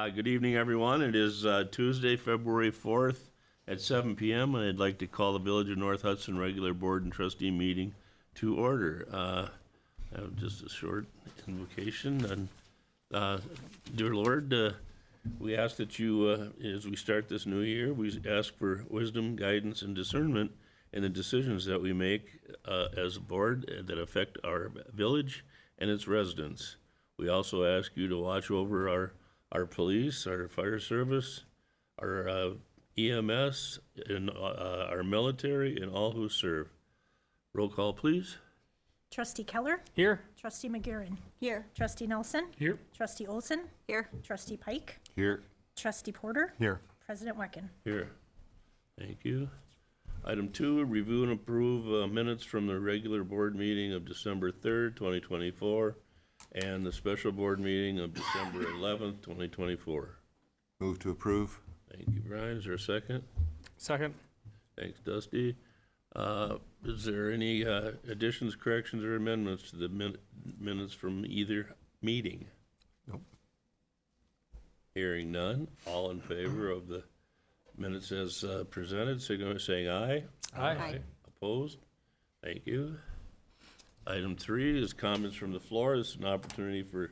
Good evening, everyone. It is Tuesday, February 4th at 7 p.m., and I'd like to call the Village of North Hudson regular board and trustee meeting to order. I have just a short invocation. And, dear Lord, we ask that you, as we start this new year, we ask for wisdom, guidance, and discernment in the decisions that we make as a board that affect our village and its residents. We also ask you to watch over our police, our fire service, our EMS, and our military, and all who serve. Roll call, please. Trustee Keller? Here. Trustee McGarren? Here. Trustee Nelson? Here. Trustee Olson? Here. Trustee Pike? Here. Trustee Porter? Here. President Wecken? Here. Thank you. Item 2, review and approve minutes from the regular board meeting of December 3rd, 2024, and the special board meeting of December 11th, 2024. Move to approve. Thank you, Brian. Is there a second? Second. Thanks, Dusty. Is there any additions, corrections, or amendments to the minutes from either meeting? Nope. Hearing none. All in favor of the minutes as presented, signify by saying aye. Aye. Opposed? Thank you. Item 3 is comments from the floor. This is an opportunity for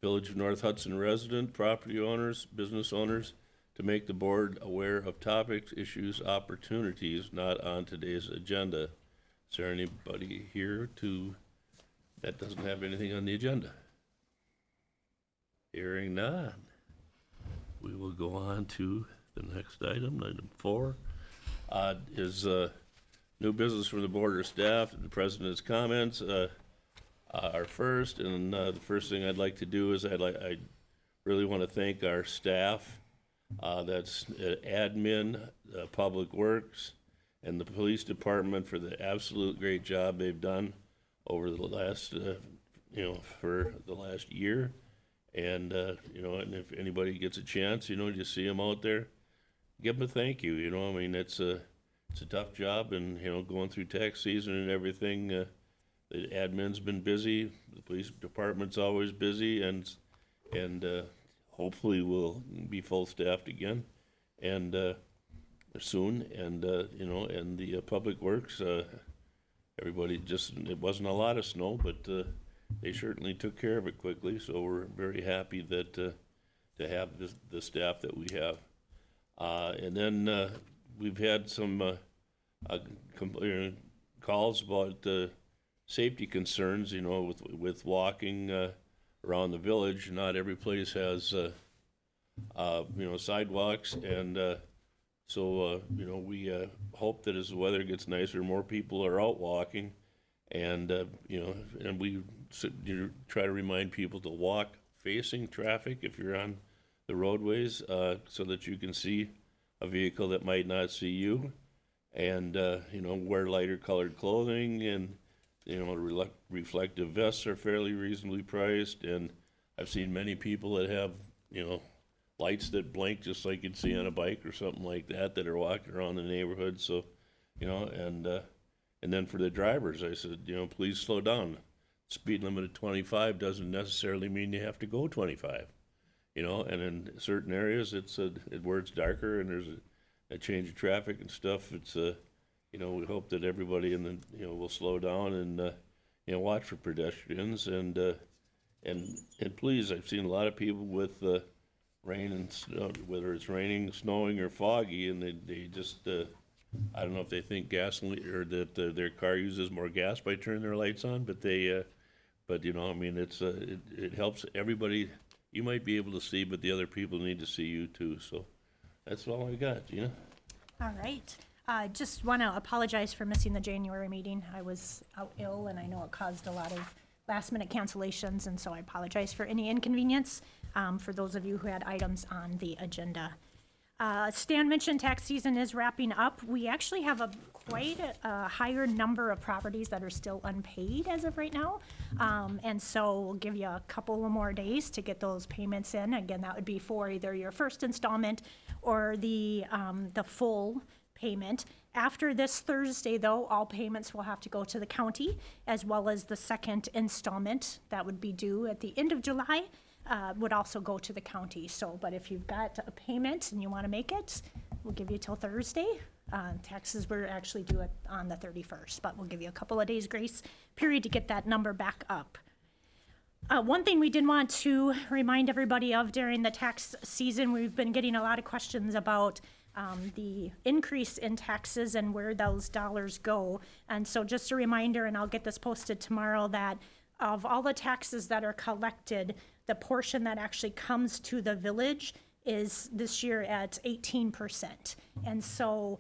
Village of North Hudson resident, property owners, business owners to make the board aware of topics, issues, opportunities not on today's agenda. Is there anybody here that doesn't have anything on the agenda? Hearing none. We will go on to the next item. Item 4 is new business from the board or staff. The president's comments are first, and the first thing I'd like to do is I really want to thank our staff. That's admin, public works, and the police department for the absolute great job they've done over the last, for the last year. And, and if anybody gets a chance, you see them out there, give them a thank you, I mean, it's a tough job, and, going through tax season and everything, the admin's been busy, the police department's always busy, and hopefully we'll be full-staffed again, and soon, and and the public works, everybody it wasn't a lot of snow, but they certainly took care of it quickly, so we're very happy that to have the staff that we have. And then we've had some calls about safety concerns, with walking around the village. Not every place has, sidewalks, and so we hope that as the weather gets nicer, more people are out walking, and and we try to remind people to walk facing traffic if you're on the roadways, so that you can see a vehicle that might not see you, and wear lighter colored clothing, and reflective vests are fairly reasonably priced, and I've seen many people that have, lights that blink just like you'd see on a bike or something like that are walking around the neighborhood, so, and then for the drivers, I said, please slow down. Speed limit of 25 doesn't necessarily mean you have to go 25, and in certain areas, where it's darker and there's a change of traffic and stuff, it's, we hope that everybody will slow down and, watch for pedestrians, and please, I've seen a lot of people with rain and snow, whether it's raining, snowing, or foggy, and they just, I don't know if they think gasoline or that their car uses more gas by turning their lights on, but it helps everybody. You might be able to see, but the other people need to see you too. So that's all I got, Gina. All right. Just want to apologize for missing the January meeting. I was out ill, and I know it caused a lot of last-minute cancellations, and so I apologize for any inconvenience for those of you who had items on the agenda. Stan mentioned tax season is wrapping up. We actually have quite a higher number of properties that are still unpaid as of right now. And so we'll give you a couple of more days to get those payments in. Again, that would be for either your first installment or the full payment. After this Thursday, though, all payments will have to go to the county, as well as the second installment that would be due at the end of July. would also go to the county. So, but if you've got a payment and you want to make it, we'll give you till Thursday. Taxes were actually due on the 31st, but we'll give you a couple of days grace period to get that number back up. One thing we did want to remind everybody of during the tax season, we've been getting a lot of questions about the increase in taxes and where those dollars go. And so just a reminder, and I'll get this posted tomorrow, that of all the taxes that are collected, the portion that actually comes to the village is this year at 18%. And so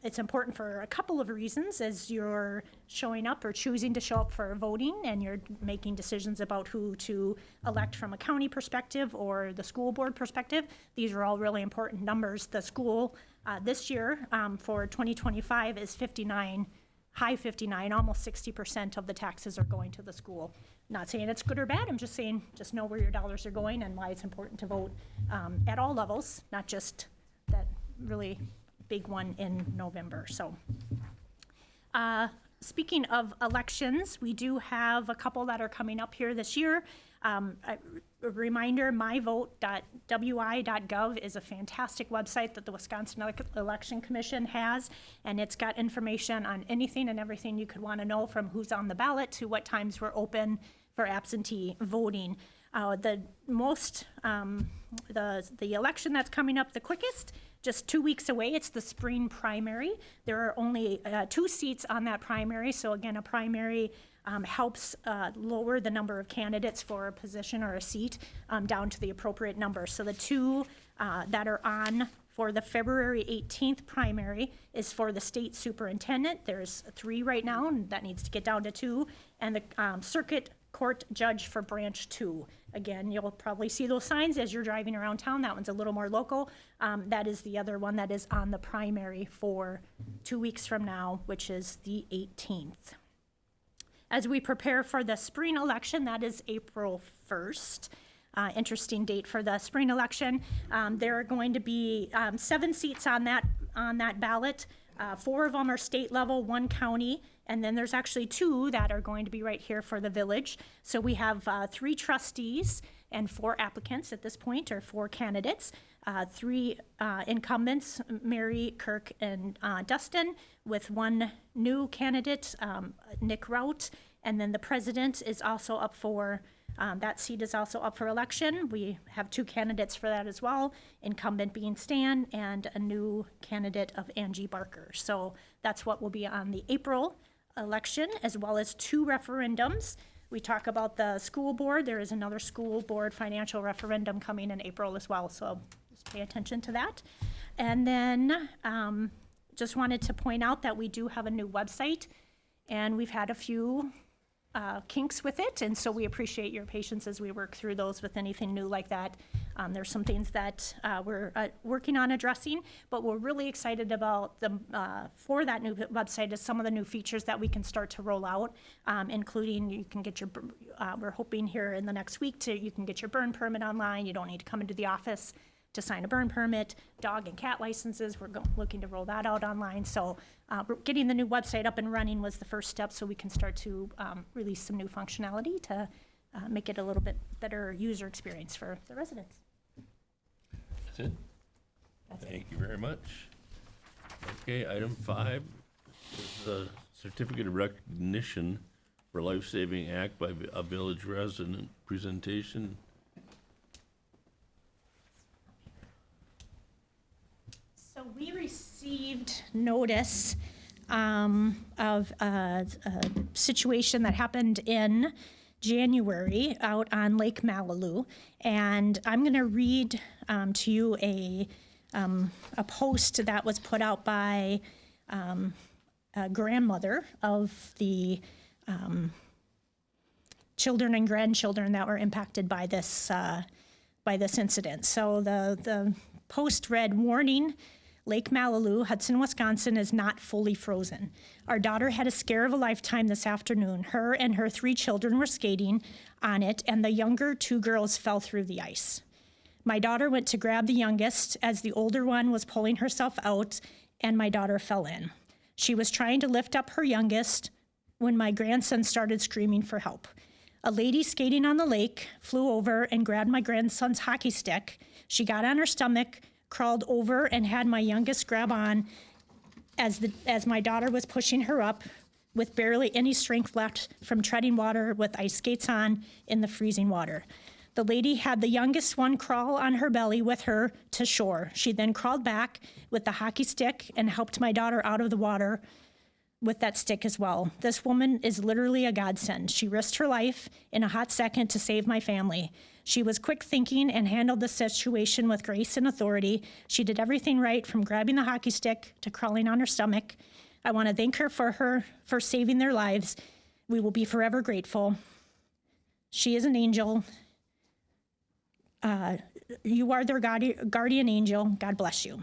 it's important for a couple of reasons as you're showing up or choosing to show up for voting and you're making decisions about who to elect from a county perspective or the school board perspective. These are all really important numbers. The school this year for 2025 is 59, high 59, almost 60% of the taxes are going to the school. Not saying it's good or bad, I'm just saying just know where your dollars are going and why it's important to vote at all levels, not just that really big one in November. So speaking of elections, we do have a couple that are coming up here this year. A reminder, myvote.wi.gov is a fantastic website that the Wisconsin Election Commission has, and it's got information on anything and everything you could want to know, from who's on the ballot to what times we're open for absentee voting. The election that's coming up the quickest, just 2 weeks away, it's the spring primary. There are only 2 seats on that primary. So again, a primary helps lower the number of candidates for a position or a seat down to the appropriate number. So the 2 that are on for the February 18th primary is for the state superintendent. There's 3 right now, and that needs to get down to 2. And the circuit court judge for branch 2. Again, you'll probably see those signs as you're driving around town. That one's a little more local. That is the other one that is on the primary for 2 weeks from now, which is the 18th. As we prepare for the spring election, that is April 1st. Interesting date for the spring election. There are going to be 7 seats on that ballot. 4 of them are state level, 1 county, and then there's actually 2 that are going to be right here for the village. So we have 3 trustees and 4 applicants at this point, or 4 candidates. 3 incumbents, Mary, Kirk, and Dustin, with 1 new candidate, Nick Rout, and then the president is also up for that seat is also up for election. We have 2 candidates for that as well, incumbent being Stan and a new candidate of Angie Barker. So that's what will be on the April election, as well as 2 referendums. We talk about the school board. There is another school board financial referendum coming in April as well, so just pay attention to that. And then just wanted to point out that we do have a new website, and we've had a few kinks with it, and so we appreciate your patience as we work through those with anything new like that. There's some things that we're working on addressing, but we're really excited about for that new website is some of the new features that we can start to roll out, including you can get your, we're hoping here in the next week you can get your burn permit online. You don't need to come into the office to sign a burn permit. Dog and cat licenses, we're looking to roll that out online. So getting the new website up and running was the first step, so we can start to release some new functionality to make it a little bit better user experience for the residents. That's it? Thank you very much. Okay, item 5 is the certificate of recognition for life-saving act by a village resident presentation. So we received notice of a situation that happened in January out on Lake Malilu, and I'm going to read to you a post that was put out by a grandmother of the children and grandchildren that were impacted by this incident. So the post read, "Warning. Lake Malilu, Hudson, Wisconsin, is not fully frozen. Our daughter had a scare of a lifetime this afternoon. Her and her 3 children were skating on it, and the younger 2 girls fell through the ice. My daughter went to grab the youngest as the older one was pulling herself out, and my daughter fell in. She was trying to lift up her youngest when my grandson started screaming for help. A lady skating on the lake flew over and grabbed my grandson's hockey stick. She got on her stomach, crawled over, and had my youngest grab on as my daughter was pushing her up with barely any strength left from treading water with ice skates on in the freezing water. The lady had the youngest one crawl on her belly with her to shore. She then crawled back with the hockey stick and helped my daughter out of the water with that stick as well. This woman is literally a godsend. She risked her life in a hot second to save my family. She was quick thinking and handled the situation with grace and authority. She did everything right, from grabbing the hockey stick to crawling on her stomach. I want to thank her for saving their lives. We will be forever grateful. She is an angel. You are their guardian angel. God bless you.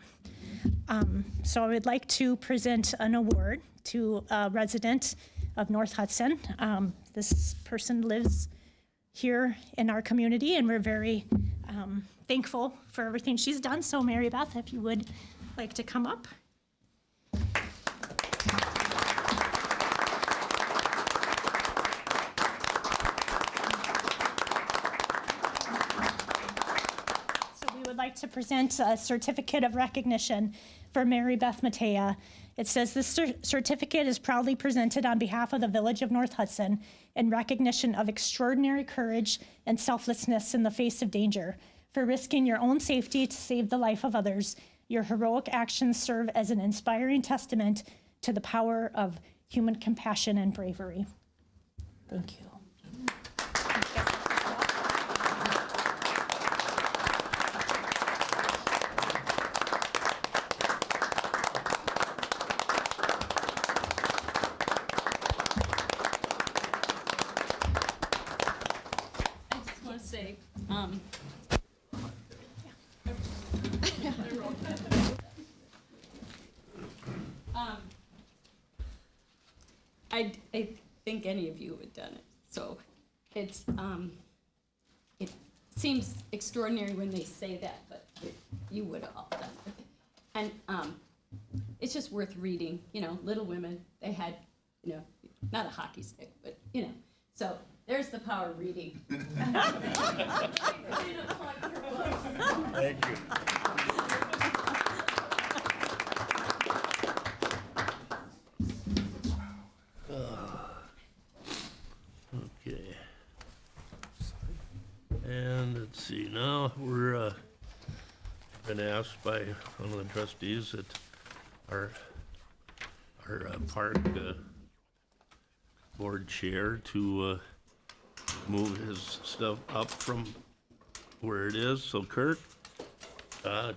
So I would like to present an award to a resident of North Hudson. This person lives here in our community, and we're very thankful for everything she's done. So Mary Beth, if you would like to come up. Would like to present a certificate of recognition for Mary Beth Matea. It says this certificate is proudly presented on behalf of the Village of North Hudson in recognition of extraordinary courage and selflessness in the face of danger. For risking your own safety to save the life of others, your heroic actions serve as an inspiring testament to the power of human compassion and bravery. Thank you. Say, I think any of you would have done it. So it's it seems extraordinary when they say that, but you would have all done it. And it's just worth reading. You know, Little Women. They had, you know, not a hockey stick, but you know. So there's the power of reading. Thank you. Okay. And let's see, now we're been asked by one of the trustees at our park board chair to move his stuff up from where it is. So Kirk,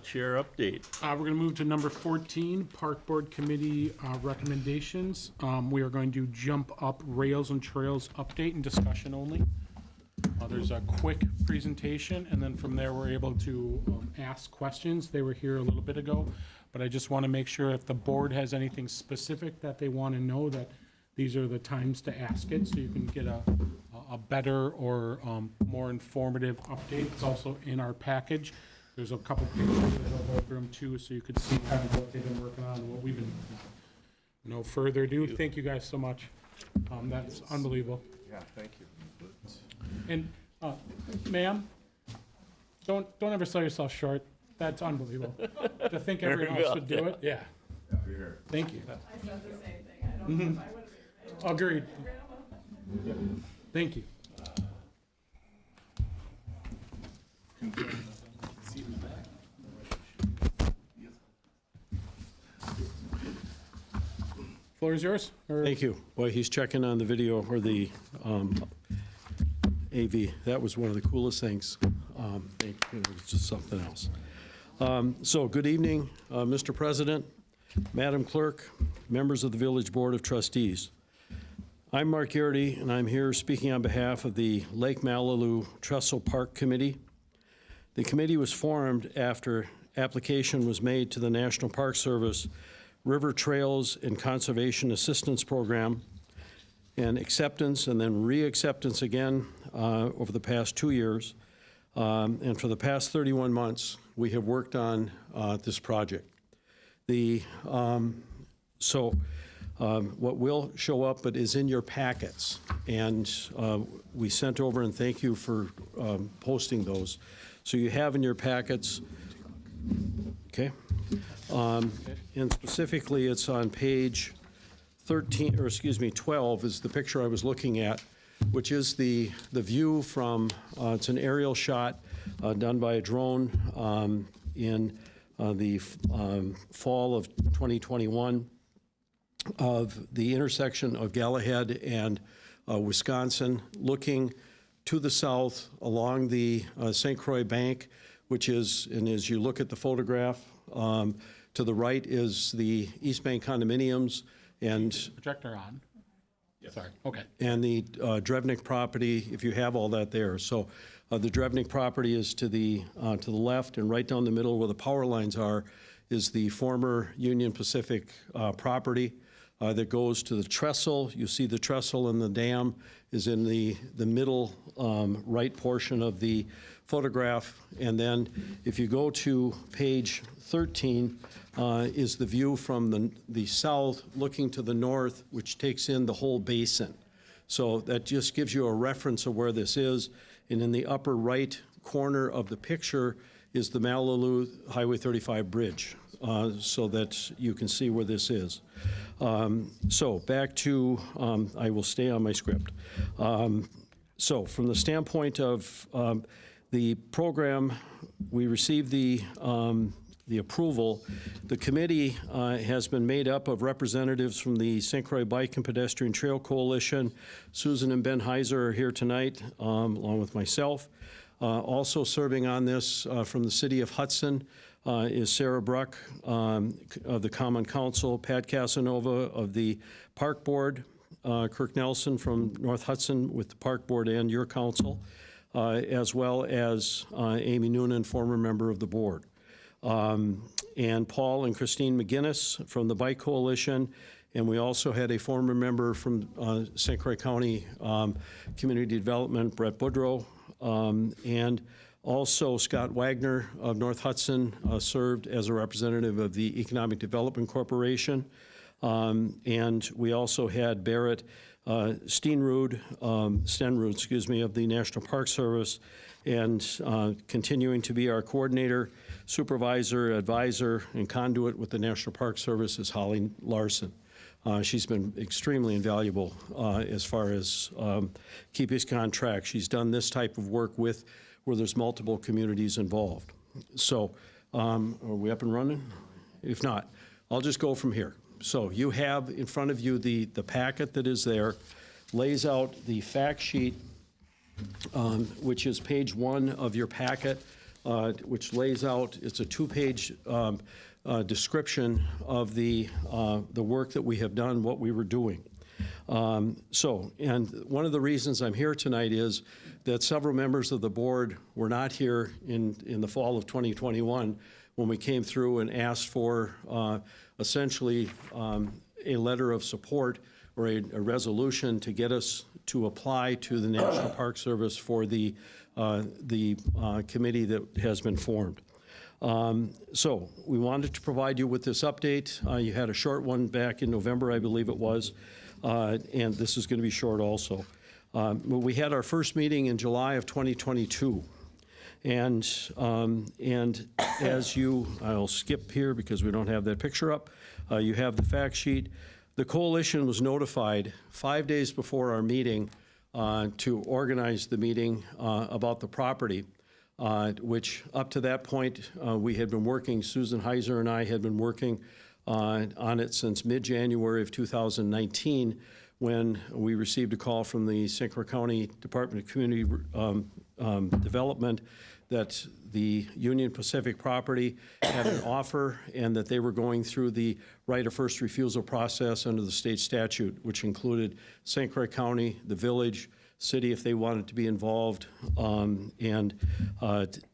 chair update. We're going to move to number 14, Park Board Committee recommendations. We are going to jump up rails and trails update and discussion only. There's a quick presentation, and then from there we're able to ask questions. They were here a little bit ago, but I just want to make sure if the board has anything specific that they want to know, that these are the times to ask it, so you can get a better or more informative update. It's also in our package. There's a couple pictures that'll go through them too, so you could see kind of what they've been working on and what we've been. No further ado, thank you guys so much. That's unbelievable. Yeah, thank you. And ma'am, don't ever sell yourself short. That's unbelievable. To think everyone else would do it, yeah. Thank you. I said the same thing. I don't know if I would have been able Agreed. to. Thank you. Floor is yours. Or- Thank you. Boy, he's checking on the video or the AV. That was one of the coolest things. It was just something else. So good evening, Mr. President, Madam Clerk, members of the Village Board of Trustees. I'm Mark Garrity, and I'm here speaking on behalf of the Lake Malibu Trestle Park Committee. The committee was formed after application was made to the National Park Service River Trails and Conservation Assistance Program, and acceptance and then re-acceptance again over the past 2 years. And for the past 31 months, we have worked on this project. What will show up, but is in your packets, and we sent over, and thank you for posting those. So you have in your packets, okay? And specifically, it's on page 13, or excuse me, 12 is the picture I was looking at, which is the view from, it's an aerial shot done by a drone in the fall of 2021 of the intersection of Galahad and Wisconsin, looking to the south along the St. Croix Bank, which is, and as you look at the photograph, to the right is the East Bank condominiums and Projector on? Sorry, okay. and the Drevnik property, if you have all that there. So the Drevnik property is to the left, and right down the middle where the power lines are is the former Union Pacific property that goes to the trestle. You see the trestle, and the dam is in the middle right portion of the photograph. And then if you go to page 13, is the view from the south looking to the north, which takes in the whole basin. So that just gives you a reference of where this is. And in the upper right corner of the picture is the Malilu Highway 35 bridge, so that you can see where this is. So back to, I will stay on my script. So from the standpoint of the program, we received the approval. The committee has been made up of representatives from the St. Croix Bike and Pedestrian Trail Coalition. Susan and Ben Heiser are here tonight, along with myself. Also serving on this from the city of Hudson is Sarah Bruck of the Common Council, Pat Casanova of the Park Board, Kirk Nelson from North Hudson with the Park Board and your council, as well as Amy Noonan, former member of the board. And Paul and Christine McGinnis from the Bike Coalition, and we also had a former member from St. Croix County Community Development, Brett Boudreau, and also Scott Wagner of North Hudson served as a representative of the Economic Development Corporation, and we also had Barrett Stenrud, of the National Park Service, and continuing to be our coordinator, supervisor, advisor, and conduit with the National Park Service is Holly Larson. She's been extremely invaluable as far as keeping us on track. She's done this type of work where there's multiple communities involved. So are we up and running? If not, I'll just go from here. So you have in front of you the packet that is there, lays out the fact sheet, which is page 1 of your packet, which lays out, it's a 2-page description of the work that we have done, what we were doing. And one of the reasons I'm here tonight is that several members of the board were not here in the fall of 2021 when we came through and asked for essentially a letter of support or a resolution to get us to apply to the National Park Service for the committee that has been formed. So we wanted to provide you with this update. You had a short one back in November, I believe it was, and this is going to be short also. We had our first meeting in July of 2022. And as I'll skip here because we don't have that picture up. You have the fact sheet. The coalition was notified 5 days before our meeting to organize the meeting about the property, which up to that point we had been working, Susan Heiser and I had been working on it since mid-January of 2019 when we received a call from the St. Croix County Department of Community Development that the Union Pacific property had an offer and that they were going through the right of first refusal process under the state statute, which included St. Croix County, the village, city if they wanted to be involved.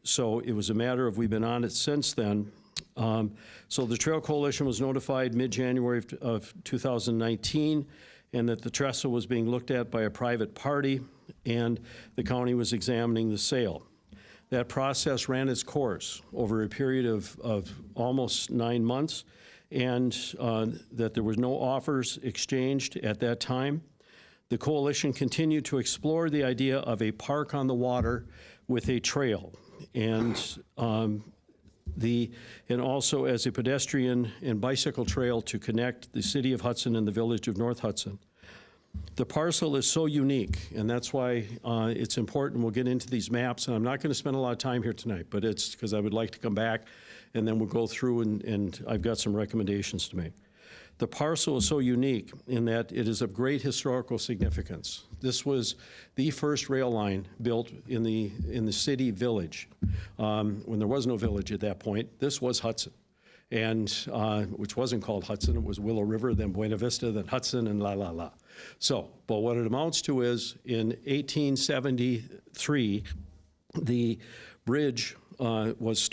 So it was a matter of we've been on it since then. So the Trail Coalition was notified mid-January of 2019 and that the trestle was being looked at by a private party and the county was examining the sale. That process ran its course over a period of almost 9 months, and that there was no offers exchanged at that time. The coalition continued to explore the idea of a park on the water with a trail, and also as a pedestrian and bicycle trail to connect the city of Hudson and the village of North Hudson. The parcel is so unique, and that's why it's important. We'll get into these maps, and I'm not going to spend a lot of time here tonight, but it's because I would like to come back, and then we'll go through, and I've got some recommendations to make. The parcel is so unique in that it is of great historical significance. This was the first rail line built in the city village. When there was no village at that point, this was Hudson, and which wasn't called Hudson. It was Willow River, then Buena Vista, then Hudson, and la. So, but what it amounts to is in 1873, the bridge was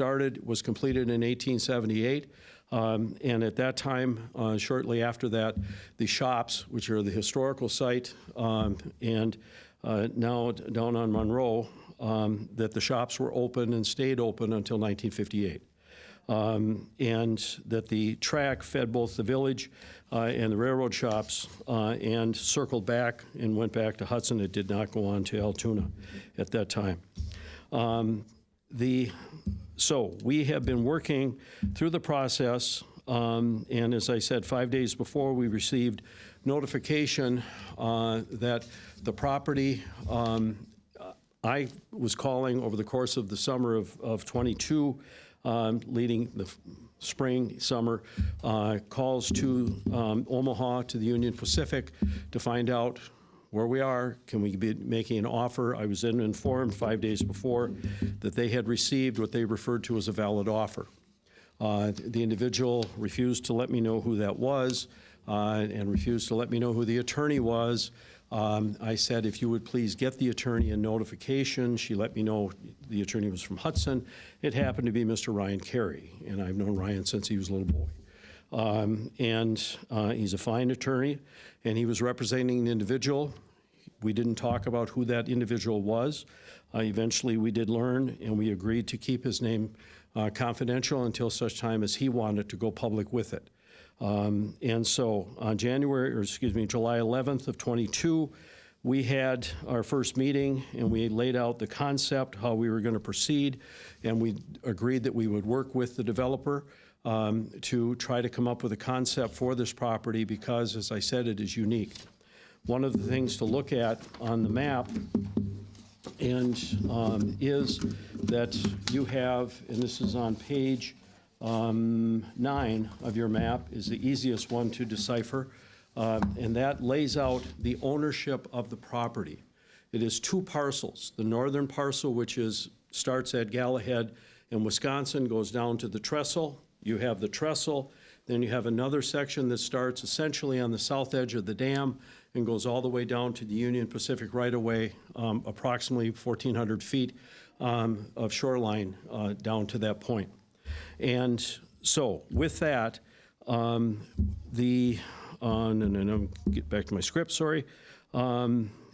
completed in 1878. And at that time, shortly after that, the shops, which are the historical site, and now down on Monroe, that the shops were open and stayed open until 1958. And that the track fed both the village and the railroad shops and circled back and went back to Hudson. It did not go on to Altoona at that time. So we have been working through the process, and as I said, 5 days before, we received notification that the property, I was calling over the course of the summer of 22, leading the spring, summer, calls to Omaha, to the Union Pacific, to find out where we are, can we be making an offer? I was then informed 5 days before that they had received what they referred to as a valid offer. The individual refused to let me know who that was and refused to let me know who the attorney was. I said, if you would please get the attorney a notification. She let me know the attorney was from Hudson. It happened to be Mr. Ryan Carey, and I've known Ryan since he was a little boy. He's a fine attorney, and he was representing an individual. We didn't talk about who that individual was. Eventually, we did learn, and we agreed to keep his name confidential until such time as he wanted to go public with it. And so on July 11th of 22, we had our first meeting, and we laid out the concept, how we were going to proceed, and we agreed that we would work with the developer to try to come up with a concept for this property because, as I said, it is unique. One of the things to look at on the map is that you have, and this is on page 9 of your map, is the easiest one to decipher, and that lays out the ownership of the property. It is two parcels. The northern parcel, which starts at Galahad in Wisconsin, goes down to the trestle. You have the trestle, then you have another section that starts essentially on the south edge of the dam and goes all the way down to the Union Pacific right-of-way, approximately 1,400 feet of shoreline down to that point. And so with that, get back to my script, sorry.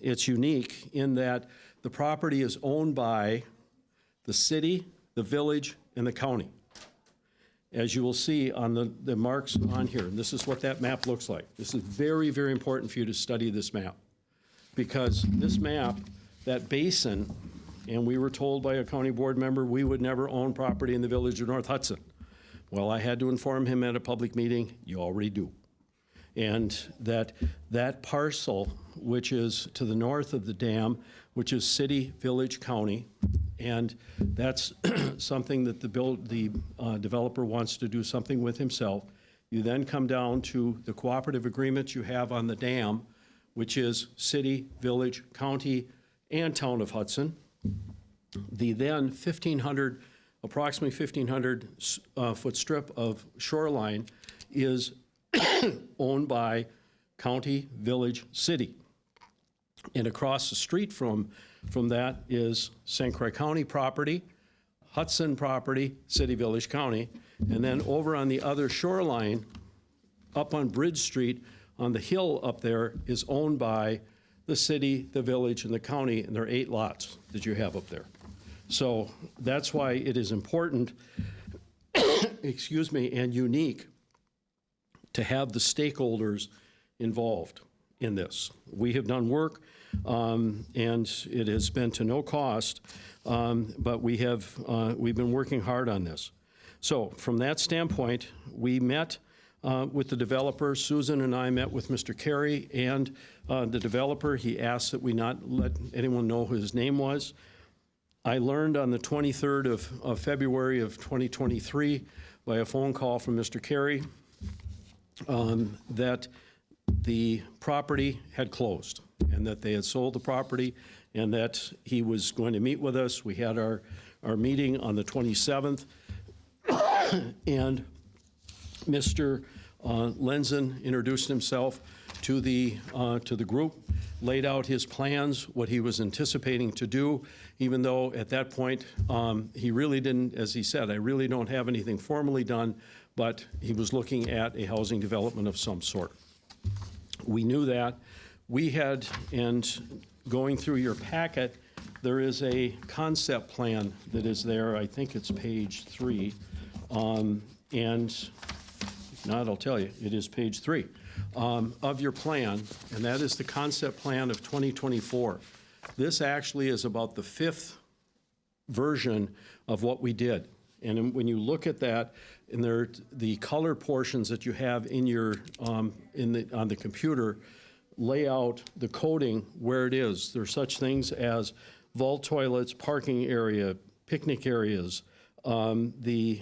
It's unique in that the property is owned by the city, the village, and the county. As you will see on the marks on here, and this is what that map looks like. This is very, very important for you to study this map, because this map, that basin, and we were told by a county board member we would never own property in the village of North Hudson. Well, I had to inform him at a public meeting, you already do. And that parcel, which is to the north of the dam, which is city, village, county, and that's something that the developer wants to do something with himself. You then come down to the cooperative agreements you have on the dam, which is city, village, county, and town of Hudson. The then approximately 1,500 foot strip of shoreline is owned by county, village, city. And across the street from that is St. Croix County property, Hudson property, city, village, county. And then over on the other shoreline, up on Bridge Street, on the hill up there, is owned by the city, the village, and the county, and there are 8 lots that you have up there. So that's why it is important, excuse me, and unique to have the stakeholders involved in this. We have done work, and it has been to no cost, but we've been working hard on this. So from that standpoint, we met with the developer. Susan and I met with Mr. Carey and the developer. He asked that we not let anyone know who his name was. I learned on the 23rd of February of 2023 by a phone call from Mr. Carey that the property had closed and that they had sold the property and that he was going to meet with us. We had our meeting on the 27th, and Mr. Lenzen introduced himself to the group, laid out his plans, what he was anticipating to do, even though at that point he really didn't, as he said, I really don't have anything formally done, but he was looking at a housing development of some sort. We knew that. We had, and going through your packet, there is a concept plan that is there. I think it's page 3. And if not, I'll tell you, it is page 3 of your plan, and that is the concept plan of 2024. This actually is about the 5th version of what we did. And when you look at that, and the color portions that you have in your on the computer lay out the coding where it is. There's such things as vault toilets, parking area, picnic areas, the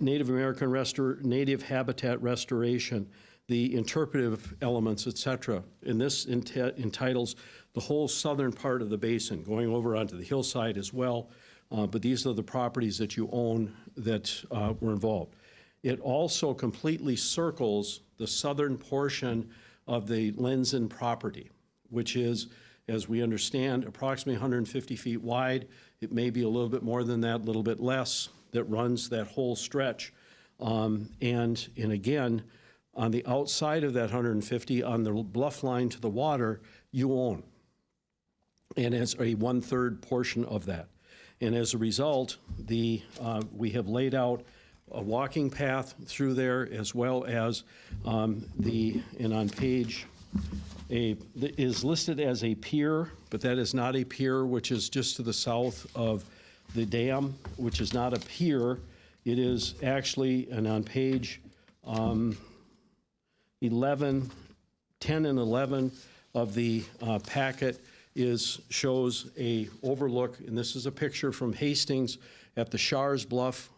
native habitat restoration, the interpretive elements, et cetera. And this entitles the whole southern part of the basin, going over onto the hillside as well. But these are the properties that you own that were involved. It also completely circles the southern portion of the Lenzen property, which is, as we understand, approximately 150 feet wide. It may be a little bit more than that, a little bit less, that runs that whole stretch. And again, on the outside of that 150, on the bluff line to the water, you own. And as a 1/3 portion of that. And as a result, we have laid out a walking path through there, as well as and on page, is listed as a pier, but that is not a pier, which is just to the south of the dam, which is not a pier. It is actually, and on page 11, 10 and 11 of the packet, shows a overlook, and this is a picture from Hastings at the Shars Bluff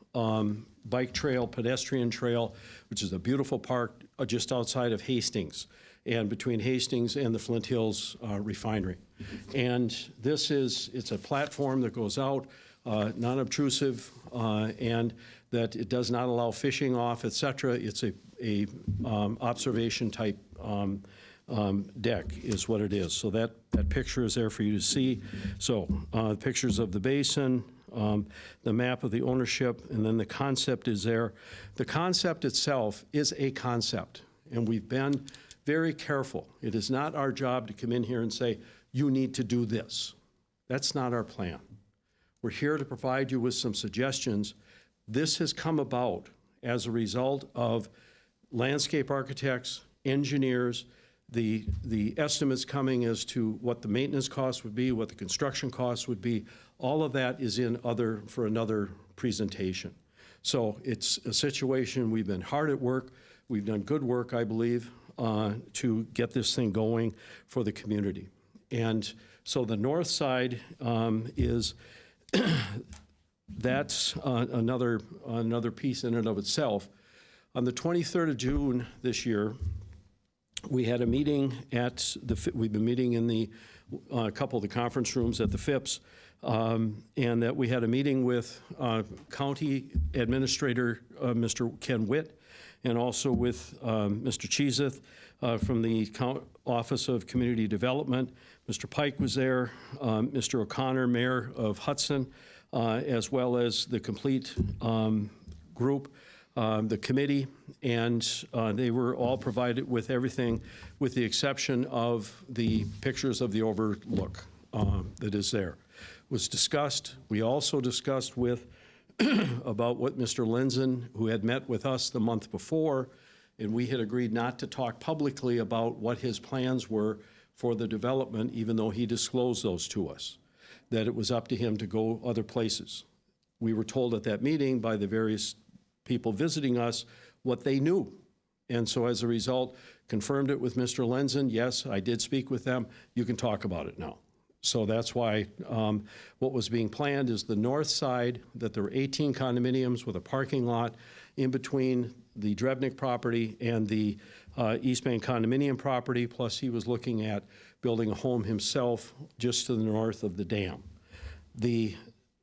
bike trail, pedestrian trail, which is a beautiful park just outside of Hastings and between Hastings and the Flint Hills refinery. And it's a platform that goes out, non-obtrusive, and that it does not allow fishing off, et cetera. It's a observation type deck is what it is. So that picture is there for you to see. So pictures of the basin, the map of the ownership, and then the concept is there. The concept itself is a concept, and we've been very careful. It is not our job to come in here and say, you need to do this. That's not our plan. We're here to provide you with some suggestions. This has come about as a result of landscape architects, engineers, the estimates coming as to what the maintenance costs would be, what the construction costs would be. All of that is for another presentation. So it's a situation, we've been hard at work. We've done good work, I believe, to get this thing going for the community. And so the north side is, that's another piece in and of itself. On the 23rd of June this year, we had a meeting we've been meeting in a couple of the conference rooms at the FIPS, and that we had a meeting with County Administrator Mr. Ken Witt, and also with Mr. Cheeseth from the Office of Community Development. Mr. Pike was there, Mr. O'Connor, Mayor of Hudson, as well as the complete group, the committee, and they were all provided with everything with the exception of the pictures of the overlook that is there. Was discussed. We also discussed with about what Mr. Lenzen, who had met with us the month before, and we had agreed not to talk publicly about what his plans were for the development, even though he disclosed those to us, that it was up to him to go other places. We were told at that meeting by the various people visiting us what they knew. And so as a result, confirmed it with Mr. Lenzen. Yes, I did speak with them. You can talk about it now. So that's why what was being planned is the north side, that there were 18 condominiums with a parking lot in between the Drebnick property and the East Main condominium property, plus he was looking at building a home himself just to the north of the dam. The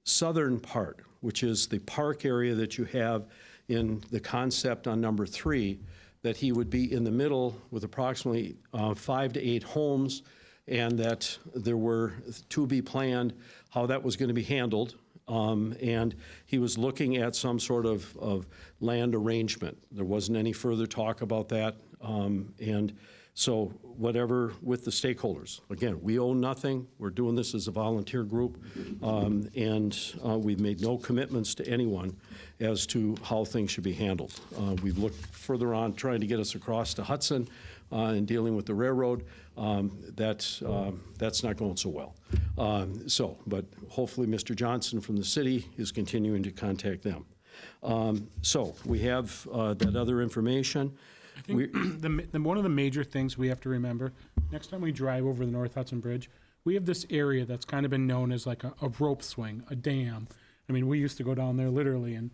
southern part, which is the park area that you have in the concept on number 3, that he would be in the middle with approximately 5 to 8 homes, and that there were to be planned how that was going to be handled. And he was looking at some sort of land arrangement. There wasn't any further talk about that. And so whatever with the stakeholders. Again, we own nothing. We're doing this as a volunteer group. And we've made no commitments to anyone as to how things should be handled. We've looked further on trying to get us across to Hudson and dealing with the railroad. That's not going so well. But hopefully Mr. Johnson from the city is continuing to contact them. So we have that other information. I think one of the major things we have to remember, next time we drive over the North Hudson Bridge, we have this area that's kind of been known as like a rope swing, a dam. I mean, we used to go down there literally, and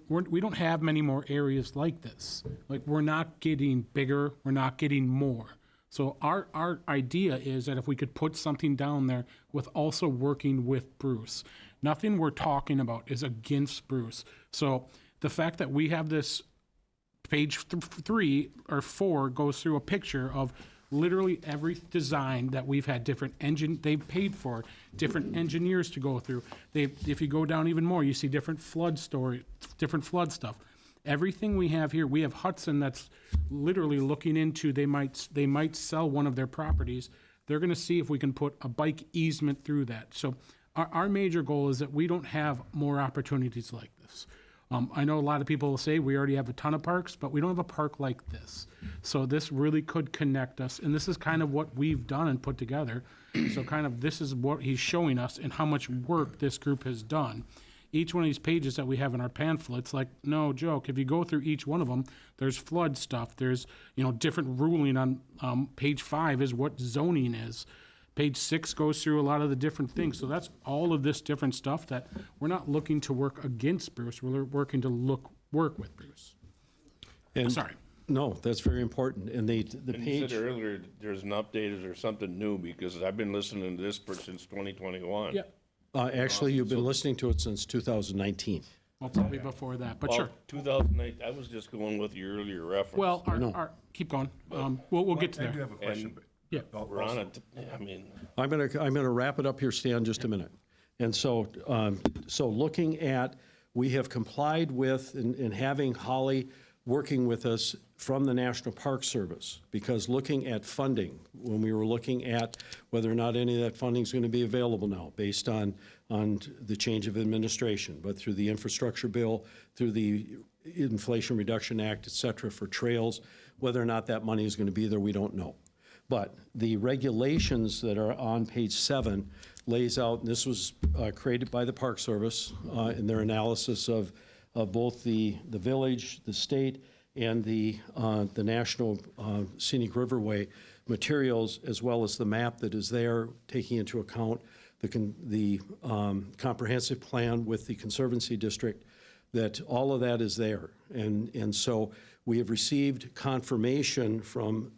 we don't have many more areas like this. Like, we're not getting bigger, we're not getting more. So our idea is that if we could put something down there with also working with Bruce. Nothing we're talking about is against Bruce. So the fact that we have this page 3 or 4 goes through a picture of literally every design that we've had they've paid for, different engineers to go through. If you go down even more, you see different flood stuff. Everything we have here, we have Hudson that's literally looking into, they might sell one of their properties. They're gonna see if we can put a bike easement through that. So our major goal is that we don't have more opportunities like this. I know a lot of people will say we already have a ton of parks, but we don't have a park like this. So this really could connect us, and this is kind of what we've done and put together. So kind of this is what he's showing us and how much work this group has done. Each one of these pages that we have in our pamphlets, like, no joke, if you go through each one of them, there's flood stuff, there's, different ruling on page 5 is what zoning is. Page 6 goes through a lot of the different things. So that's all of this different stuff that we're not looking to work against Bruce. We're working to work with Bruce. And Sorry. No, that's very important. And the And you page, said earlier there's an update or something new, because I've been listening to this since 2021. Yeah. actually, you've been listening to it since 2019. Well, probably before that, but Well, sure. 2008, I was just going with your earlier reference. Well, keep going. We'll get to I do there. have a question, but Yeah. We're on it, I mean, I'm gonna wrap it up here, Stan, just a minute. And so looking at, we have complied with and having Holly working with us from the National Park Service, because looking at funding, when we were looking at whether or not any of that funding is going to be available now, based on the change of administration, but through the infrastructure bill, through the Inflation Reduction Act, et cetera, for trails, whether or not that money is going to be there, we don't know. But the regulations that are on page 7 lays out, and this was created by the Park Service in their analysis of both the village, the state, and the National Scenic Riverway materials, as well as the map that is there, taking into account the comprehensive plan with the Conservancy District, that all of that is there. And so we have received confirmation from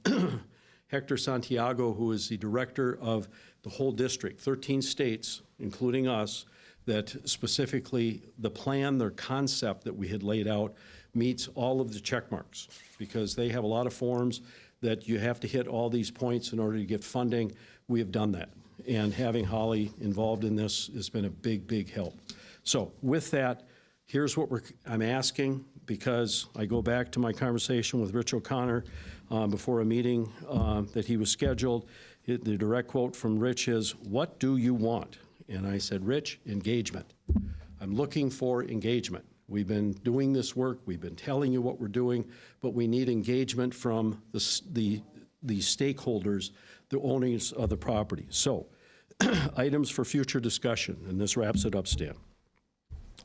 Hector Santiago, who is the director of the whole district, 13 states, including us, that specifically the plan, their concept that we had laid out meets all of the check marks, because they have a lot of forms that you have to hit all these points in order to get funding. We have done that. And having Holly involved in this has been a big, big help. So with that, here's what I'm asking, because I go back to my conversation with Rich O'Connor before a meeting that he was scheduled. The direct quote from Rich is, "What do you want?" And I said, "Rich, engagement. I'm looking for engagement. We've been doing this work, we've been telling you what we're doing, but we need engagement from the stakeholders, the owners of the property. So, items for future discussion, and this wraps it up, Stan.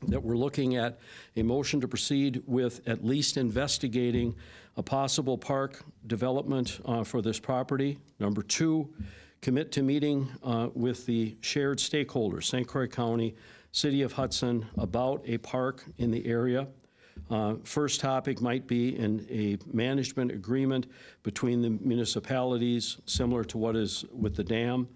That we're looking at a motion to proceed with at least investigating a possible park development for this property. Number 2, commit to meeting with the shared stakeholders, St. Croix County, City of Hudson, about a park in the area. First topic might be in a management agreement between the municipalities, similar to what is with the dam.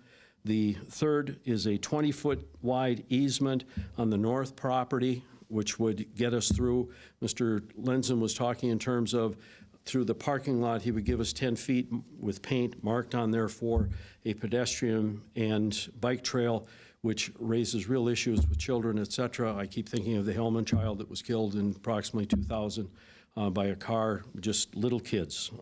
The third is a 20-foot wide easement on the north property, which would get us through. Mr. Lenzen was talking in terms of through the parking lot, he would give us 10 feet with paint marked on there for a pedestrian and bike trail, which raises real issues with children, et cetera. I keep thinking of the Hellman child that was killed in approximately 2000 by a car, just little kids.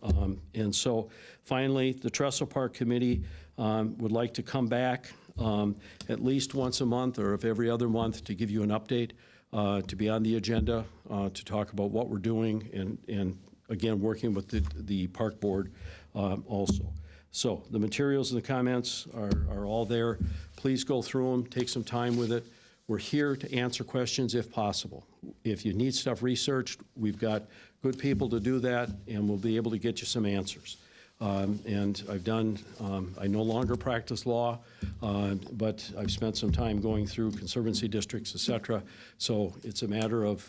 And so finally, the Trestle Park Committee would like to come back at least once a month or if every other month to give you an update, to be on the agenda, to talk about what we're doing and again, working with the park board also. So the materials and the comments are all there. Please go through them, take some time with it. We're here to answer questions if possible. If you need stuff researched, we've got good people to do that, and we'll be able to get you some answers. And I've done, I no longer practice law, but I've spent some time going through conservancy districts, et cetera. So it's a matter of,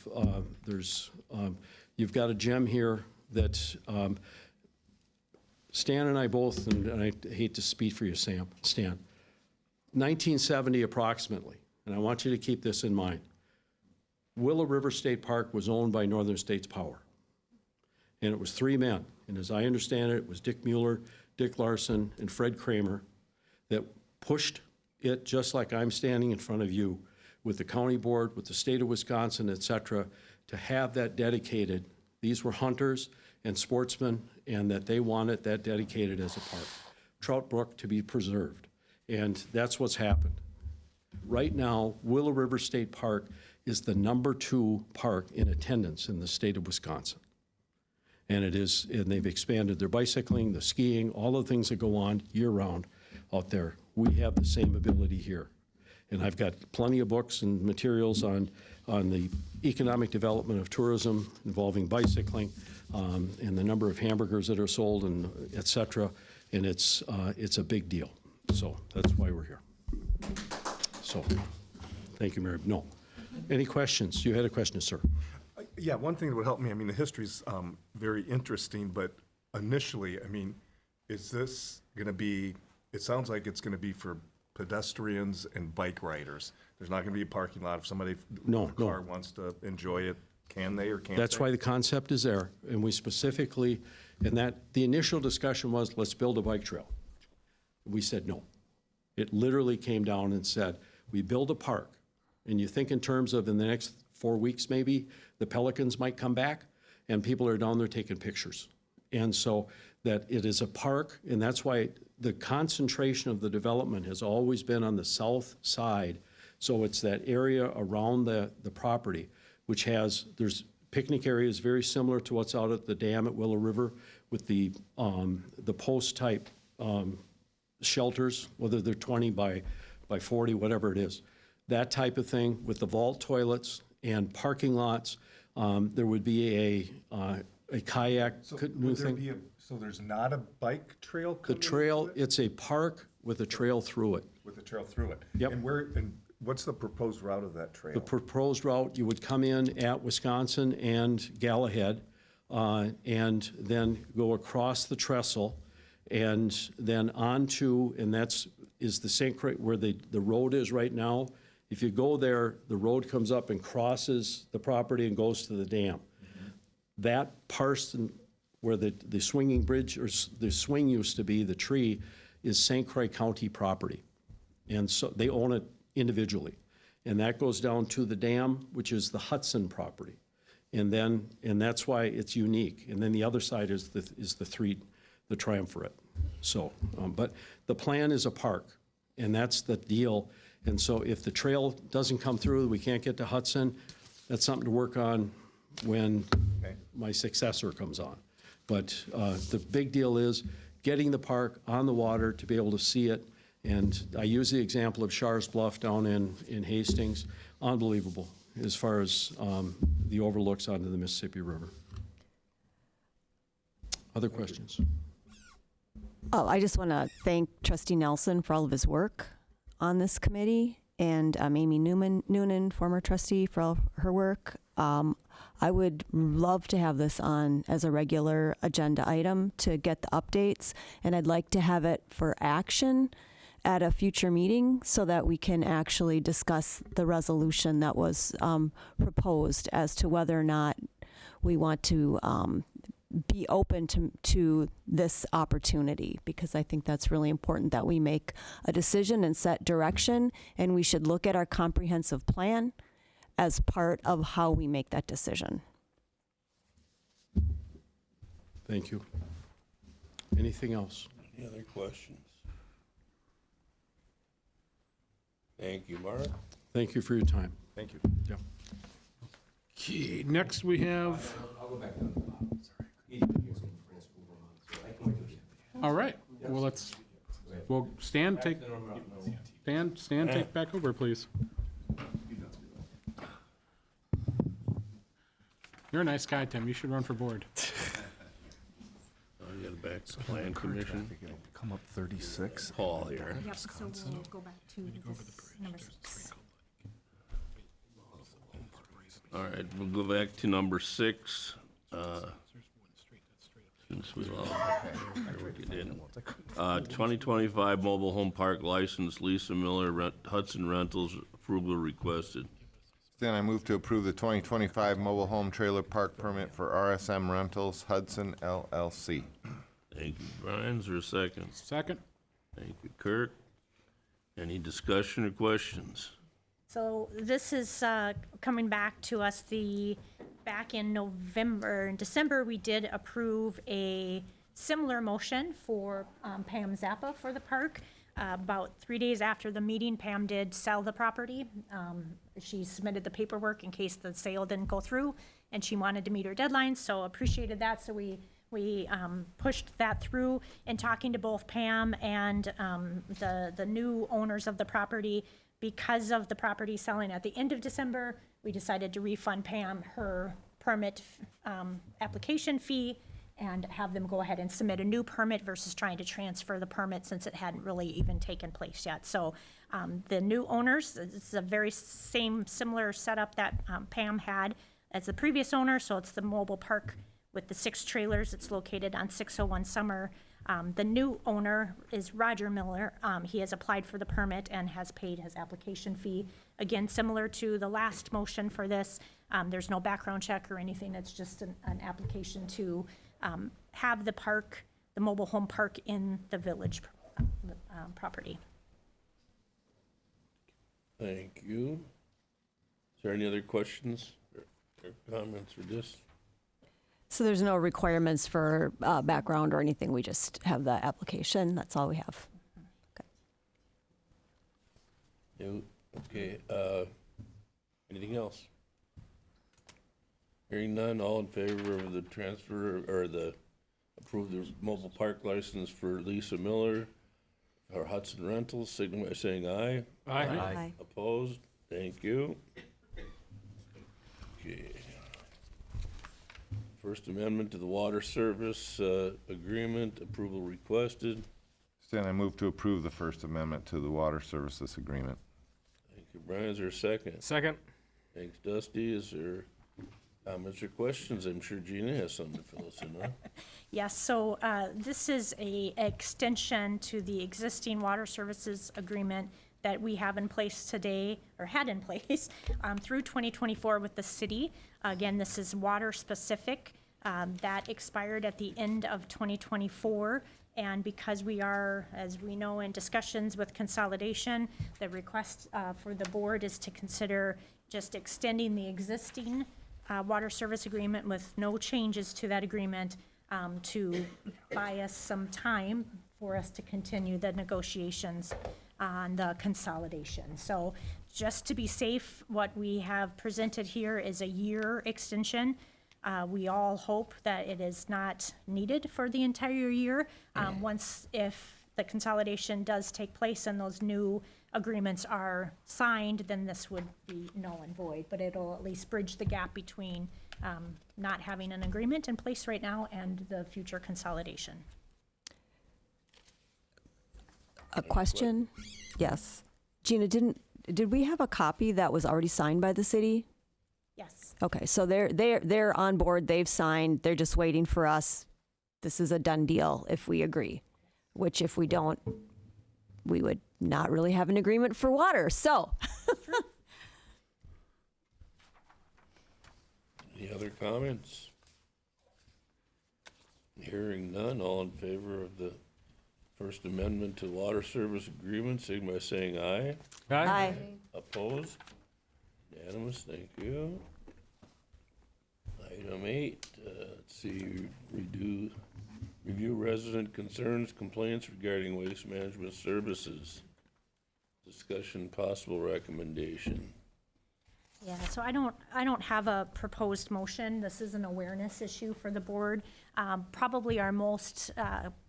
you've got a gem here that Stan and I both, and I hate to speak for you, Stan, 1970 approximately, and I want you to keep this in mind. Willow River State Park was owned by Northern States Power. And it was 3 men. And as I understand it, it was Dick Mueller, Dick Larson, and Fred Kramer that pushed it, just like I'm standing in front of you, with the county board, with the state of Wisconsin, et cetera, to have that dedicated. These were hunters and sportsmen, and that they wanted that dedicated as a park. Trout Brook to be preserved. And that's what's happened. Right now, Willow River State Park is the #2 park in attendance in the state of Wisconsin. And they've expanded their bicycling, the skiing, all the things that go on year-round out there. We have the same ability here. And I've got plenty of books and materials on the economic development of tourism involving bicycling, and the number of hamburgers that are sold, and et cetera. And it's a big deal. So that's why we're here. So, thank you, Mary. No. Any questions? You had a question, sir. Yeah, one thing that would help me, I mean, the history's very interesting, but initially, I mean, is this going to be, it sounds like it's going to be for pedestrians and bike riders. There's not going to be a parking lot. If somebody with a car wants to enjoy it, can they or can't That's they? why the concept is there. And we specifically, and that the initial discussion was, let's build a bike trail. We said no. It literally came down and said, we build a park. And you think in terms of in the next 4 weeks maybe, the pelicans might come back and people are down there taking pictures. And so that it is a park, and that's why the concentration of the development has always been on the south side. So it's that area around the property, which there's picnic areas very similar to what's out at the dam at Willow River with the post-type shelters, whether they're 20 by 40, whatever it is. That type of thing with the vault toilets and parking lots. There would be a kayak canoe thing. So there's not a bike trail The coming trail, into it? it's a park with a trail through it. With a trail through it? Yep. And what's the proposed route of that trail? The proposed route, you would come in at Wisconsin and Galahad, and then go across the trestle, and then onto, and is the St. Croix, where the road is right now. If you go there, the road comes up and crosses the property and goes to the dam. Mm-hmm. That parson where the swinging bridge, or the swing used to be, the tree, is St. Croix County property. And so they own it individually. And that goes down to the dam, which is the Hudson property. And that's why it's unique. And then the other side is the triumvirate. So, but the plan is a park, and that's the deal. And so if the trail doesn't come through, we can't get to Hudson, that's something to work on when my successor comes on. But the big deal is getting the park on the water to be able to see it. And I use the example of Shars Bluff down in Hastings, unbelievable as far as the overlooks onto the Mississippi River. Other questions? Oh, I just want to thank Trustee Nelson for all of his work on this committee, and Amy Noonan, former trustee, for all of her work. I would love to have this on as a regular agenda item to get the updates, and I'd like to have it for action at a future meeting so that we can actually discuss the resolution that was proposed as to whether or not we want to be open to this opportunity, because I think that's really important that we make a decision and set direction, and we should look at our comprehensive plan as part of how we make that decision. Thank you. Anything else? Any other questions? Thank you, Mark. Thank you for your time. Thank you. Yeah. Okay, next we have. All right, well, stand, take back over, please. You're a nice guy, Tim. You should run for board. Oh, you got a back to plan commission. Come up 36. Paul here. Yep, so we'll go back to this number 6. All right, we'll go back to number 6. Since we all, there we get in. 2025 mobile home park license, Lisa Miller, Hudson Rentals, approval requested. Then I move to approve the 2025 mobile home trailer park permit for RSM Rentals Hudson LLC. Thank you, Brian. Is there a second? Second? Thank you, Kirk. Any discussion or questions? So this is coming back to us back in November. In December, we did approve a similar motion for Pam Zappa for the park. About 3 days after the meeting, Pam did sell the property. She submitted the paperwork in case the sale didn't go through, and she wanted to meet her deadline, so appreciated that. So we pushed that through. In talking to both Pam and the new owners of the property, because of the property selling at the end of December, we decided to refund Pam her permit application fee and have them go ahead and submit a new permit versus trying to transfer the permit since it hadn't really even taken place yet. So the new owners, it's a very similar setup that Pam had as the previous owner. So it's the mobile park with the 6 trailers. It's located on 601 Summer. The new owner is Roger Miller. He has applied for the permit and has paid his application fee. Again, similar to the last motion for this, there's no background check or anything. It's just an application to have the park, the mobile home park in the village property. Thank you. Is there any other questions or comments for this? So there's no requirements for background or anything. We just have the application. That's all we have. No. Okay, anything else? Hearing none, all in favor of the transfer or approve the mobile park license for Lisa Miller or Hudson Rentals, signify by saying aye. Aye. Opposed? Thank you. Okay. First Amendment to the Water Service Agreement, approval requested. Then I move to approve the First Amendment to the Water Services Agreement. Thank you, Brian. Is there a second? Second. Thanks, Dusty. Is there comments or questions? I'm sure Gina has something to fill us in on. Yes, so this is a extension to the existing water services agreement that we have in place today, or had in place, through 2024 with the city. Again, this is water specific. That expired at the end of 2024. And because we are, as we know, in discussions with consolidation, the request for the board is to consider just extending the existing water service agreement with no changes to that agreement to buy us some time for us to continue the negotiations. on the consolidation. So just to be safe, what we have presented here is a year extension. We all hope that it is not needed for the entire year. If the consolidation does take place and those new agreements are signed, then this would be null and void, but it'll at least bridge the gap between not having an agreement in place right now and the future consolidation. A question? Yes. Gina, did we have a copy that was already signed by the city? Yes. Okay, so they're on board, they've signed, they're just waiting for us. This is a done deal if we agree, which if we don't, we would not really have an agreement for water, so. Any other comments? Hearing none, all in favor of the First Amendment to Water Service Agreement, signify by saying aye. Aye. Opposed? Unanimous, thank you. Item 8, let's see, review resident concerns, complaints regarding waste management services. Discussion, possible recommendation. Yeah, so I don't have a proposed motion. This is an awareness issue for the board. Probably our most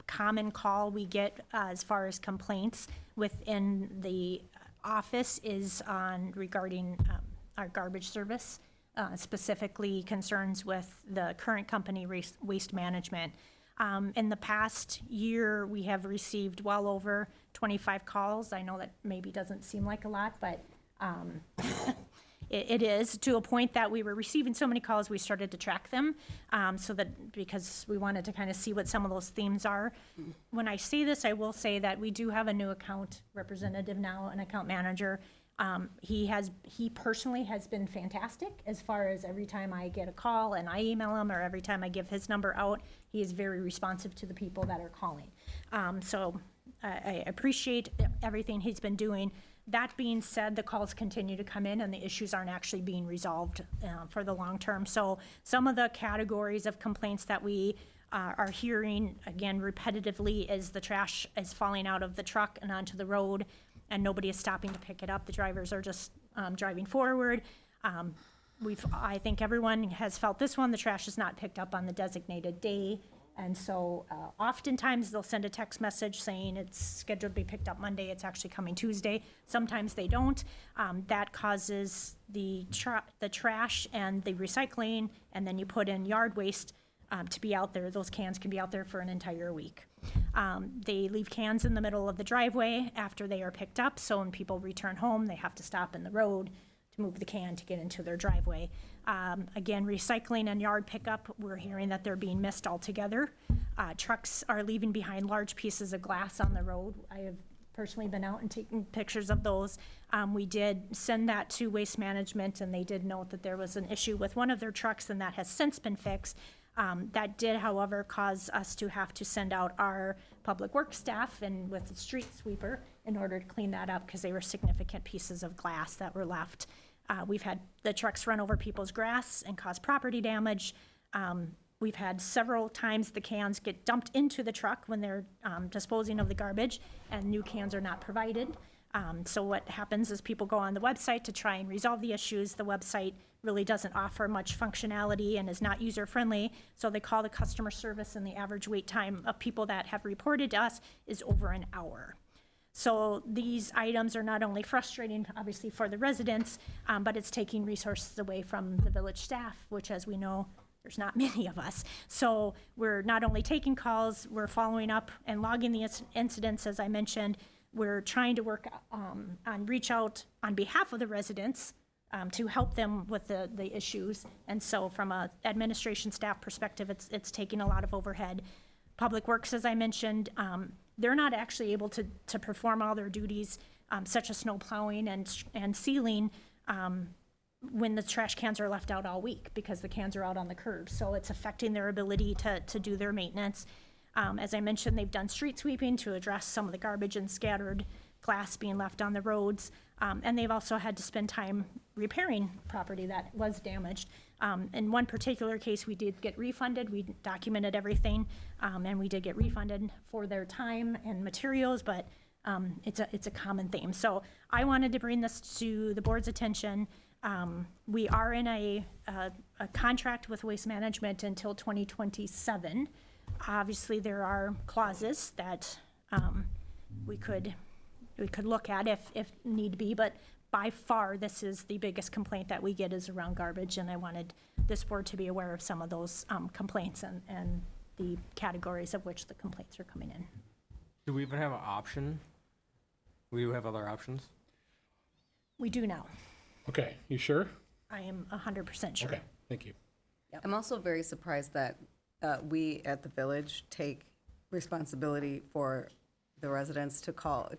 common call we get as far as complaints within the office is regarding our garbage service, specifically concerns with the current company, Waste Management. In the past year, we have received well over 25 calls. I know that maybe doesn't seem like a lot, but it is, to a point that we were receiving so many calls, we started to track them, because we wanted to kind of see what some of those themes are. When I say this, I will say that we do have a new account representative now, an account manager. He personally has been fantastic as far as every time I get a call and I email him, or every time I give his number out, he is very responsive to the people that are calling. So I appreciate everything he's been doing. That being said, the calls continue to come in and the issues aren't actually being resolved for the long term. So some of the categories of complaints that we are hearing, again, repetitively, is the trash is falling out of the truck and onto the road and nobody is stopping to pick it up. The drivers are just driving forward. I think everyone has felt this one. The trash is not picked up on the designated day. And so oftentimes they'll send a text message saying it's scheduled to be picked up Monday, it's actually coming Tuesday. Sometimes they don't. That causes the trash and the recycling, and then you put in yard waste to be out there. Those cans can be out there for an entire week. They leave cans in the middle of the driveway after they are picked up, so when people return home, they have to stop in the road to move the can to get into their driveway. Again, recycling and yard pickup, we're hearing that they're being missed altogether. Trucks are leaving behind large pieces of glass on the road. I have personally been out and taken pictures of those. We did send that to Waste Management, and they did note that there was an issue with one of their trucks, and that has since been fixed. That did, however, cause us to have to send out our public works staff and with the street sweeper in order to clean that up, because they were significant pieces of glass that were left. We've had the trucks run over people's grass and cause property damage. We've had several times the cans get dumped into the truck when they're disposing of the garbage, and new cans are not provided. So what happens is people go on the website to try and resolve the issues. The website really doesn't offer much functionality and is not user-friendly, so they call the customer service, and the average wait time of people that have reported to us is over an hour. So these items are not only frustrating, obviously, for the residents, but it's taking resources away from the village staff, which, as we know, there's not many of us. So we're not only taking calls, we're following up and logging the incidents, as I mentioned. We're trying to work on reach out on behalf of the residents to help them with the issues. And so from an administration staff perspective, it's taking a lot of overhead. Public Works, as I mentioned, they're not actually able to perform all their duties, such as snow plowing and sealing, when the trash cans are left out all week, because the cans are out on the curb. So it's affecting their ability to do their maintenance. As I mentioned, they've done street sweeping to address some of the garbage and scattered glass being left on the roads. And they've also had to spend time repairing property that was damaged. In one particular case, we did get refunded. We documented everything, and we did get refunded for their time and materials, but It's a common theme. So I wanted to bring this to the board's attention. We are in a contract with Waste Management until 2027. Obviously, there are clauses that we could look at if need be, but by far, this is the biggest complaint that we get is around garbage, and I wanted this board to be aware of some of those complaints and the categories of which the complaints are coming in. Do we even have an option? We do have other options? We do now. Okay, you sure? I am 100% sure. Okay, thank you. I'm also very surprised that we at the village take responsibility for the residents to call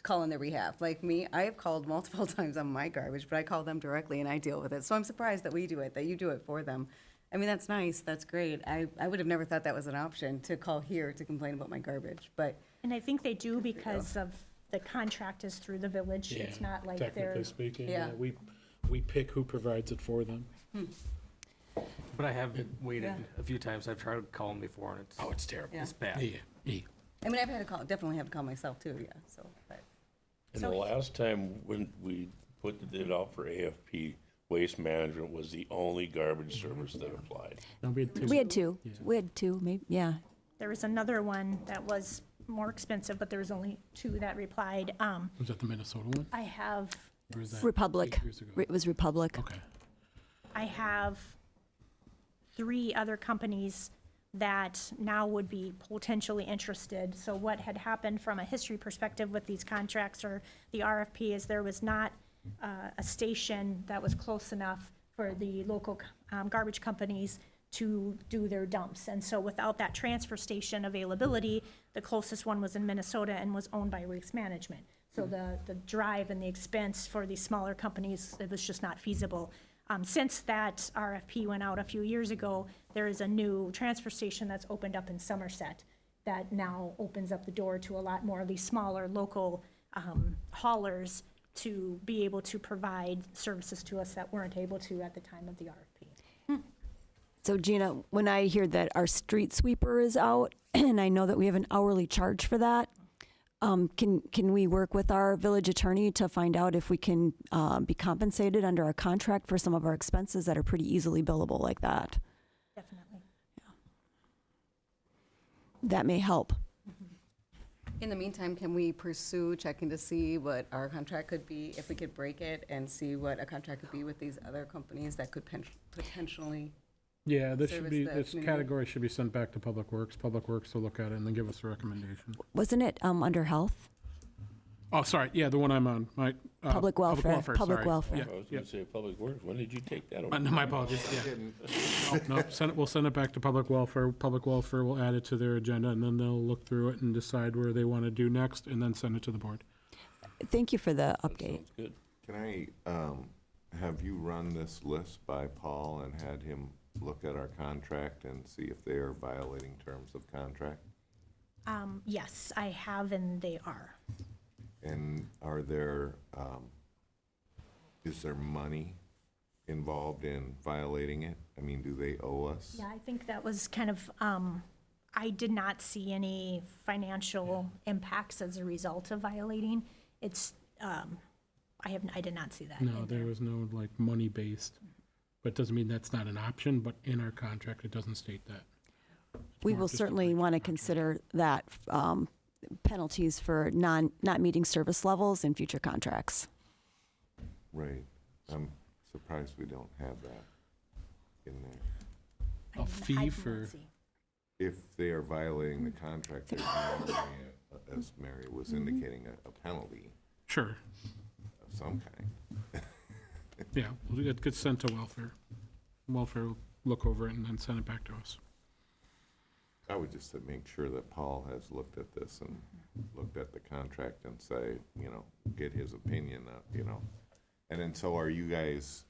on their behalf. Like me, I have called multiple times on my garbage, but I call them directly and I deal with it. So I'm surprised that we do it, that you do it for them. I mean, that's nice, that's great. I would have never thought that was an option, to call here to complain about my garbage, but And I think they do because of the contract is through the village. It's not like they're, Technically speaking, Yeah. we pick who provides it for them. But I have waited a few times. I've tried to call them before and Oh, it's terrible. Yeah. it's bad. Yeah. I mean, I've had to call, definitely have to call myself too, yeah, so, but. And the last time when we put it out for AFP, Waste Management was the only garbage service that applied. No, we had two. We had two. We had two, maybe, yeah. there was another one that was more expensive, but there was only two that replied. Was that the Minnesota one? I have, Or was that Republic. 8 years ago? It was Republic. Okay. I have 3 other companies that now would be potentially interested. So what had happened from a history perspective with these contracts or the RFP is there was not a station that was close enough for the local garbage companies to do their dumps. And so without that transfer station availability, the closest one was in Minnesota and was owned by Waste Management. So the drive and the expense for these smaller companies, it was just not feasible. Since that RFP went out a few years ago, there is a new transfer station that's opened up in Somerset that now opens up the door to a lot more of these smaller local haulers to be able to provide services to us that weren't able to at the time of the RFP. So Gina, when I hear that our street sweeper is out, and I know that we have an hourly charge for that, can we work with our village attorney to find out if we can be compensated under our contract for some of our expenses that are pretty easily billable like that? Definitely. That may help. In the meantime, can we pursue checking to see what our contract could be, if we could break it and see what a contract could be with these other companies that could potentially? Yeah, this should Service be, the this community. category should be sent back to Public Works. Public Works will look at it and then give us a recommendation. Wasn't it under health? Oh, sorry, yeah, the one I'm on, my. Public welfare, public sorry. welfare. Yeah, I was yeah. gonna say Public Works, when did you take that over? No, my apologies, yeah. No, we'll send it back to Public Welfare. Public Welfare will add it to their agenda, and then they'll look through it and decide where they want to do next, and then send it to the board. Thank you for the That update. sounds good. Can I have you run this list by Paul and had him look at our contract and see if they are violating terms of contract? Yes, I have, and they are. And are there, is there money involved in violating it? I mean, do they owe us? Yeah, I think that was kind of, I did not see any financial impacts as a result of violating. It's, I did not see that. No, in there was no, like, money-based, but it doesn't mean that's not an option, but in our contract, it doesn't state that. We more will just a certainly want to consider that penalties for not meeting service levels in future contracts. Right. I'm surprised we don't have that in there. I A did not- fee I did not for- see. If they are violating the contract, there's normally, as Mary was indicating, a penalty Sure, of some kind. yeah, it gets sent to welfare. Welfare will look over it and then send it back to us. I would just to make sure that Paul has looked at this and looked at the contract and say, get his opinion, And then, so are you guys,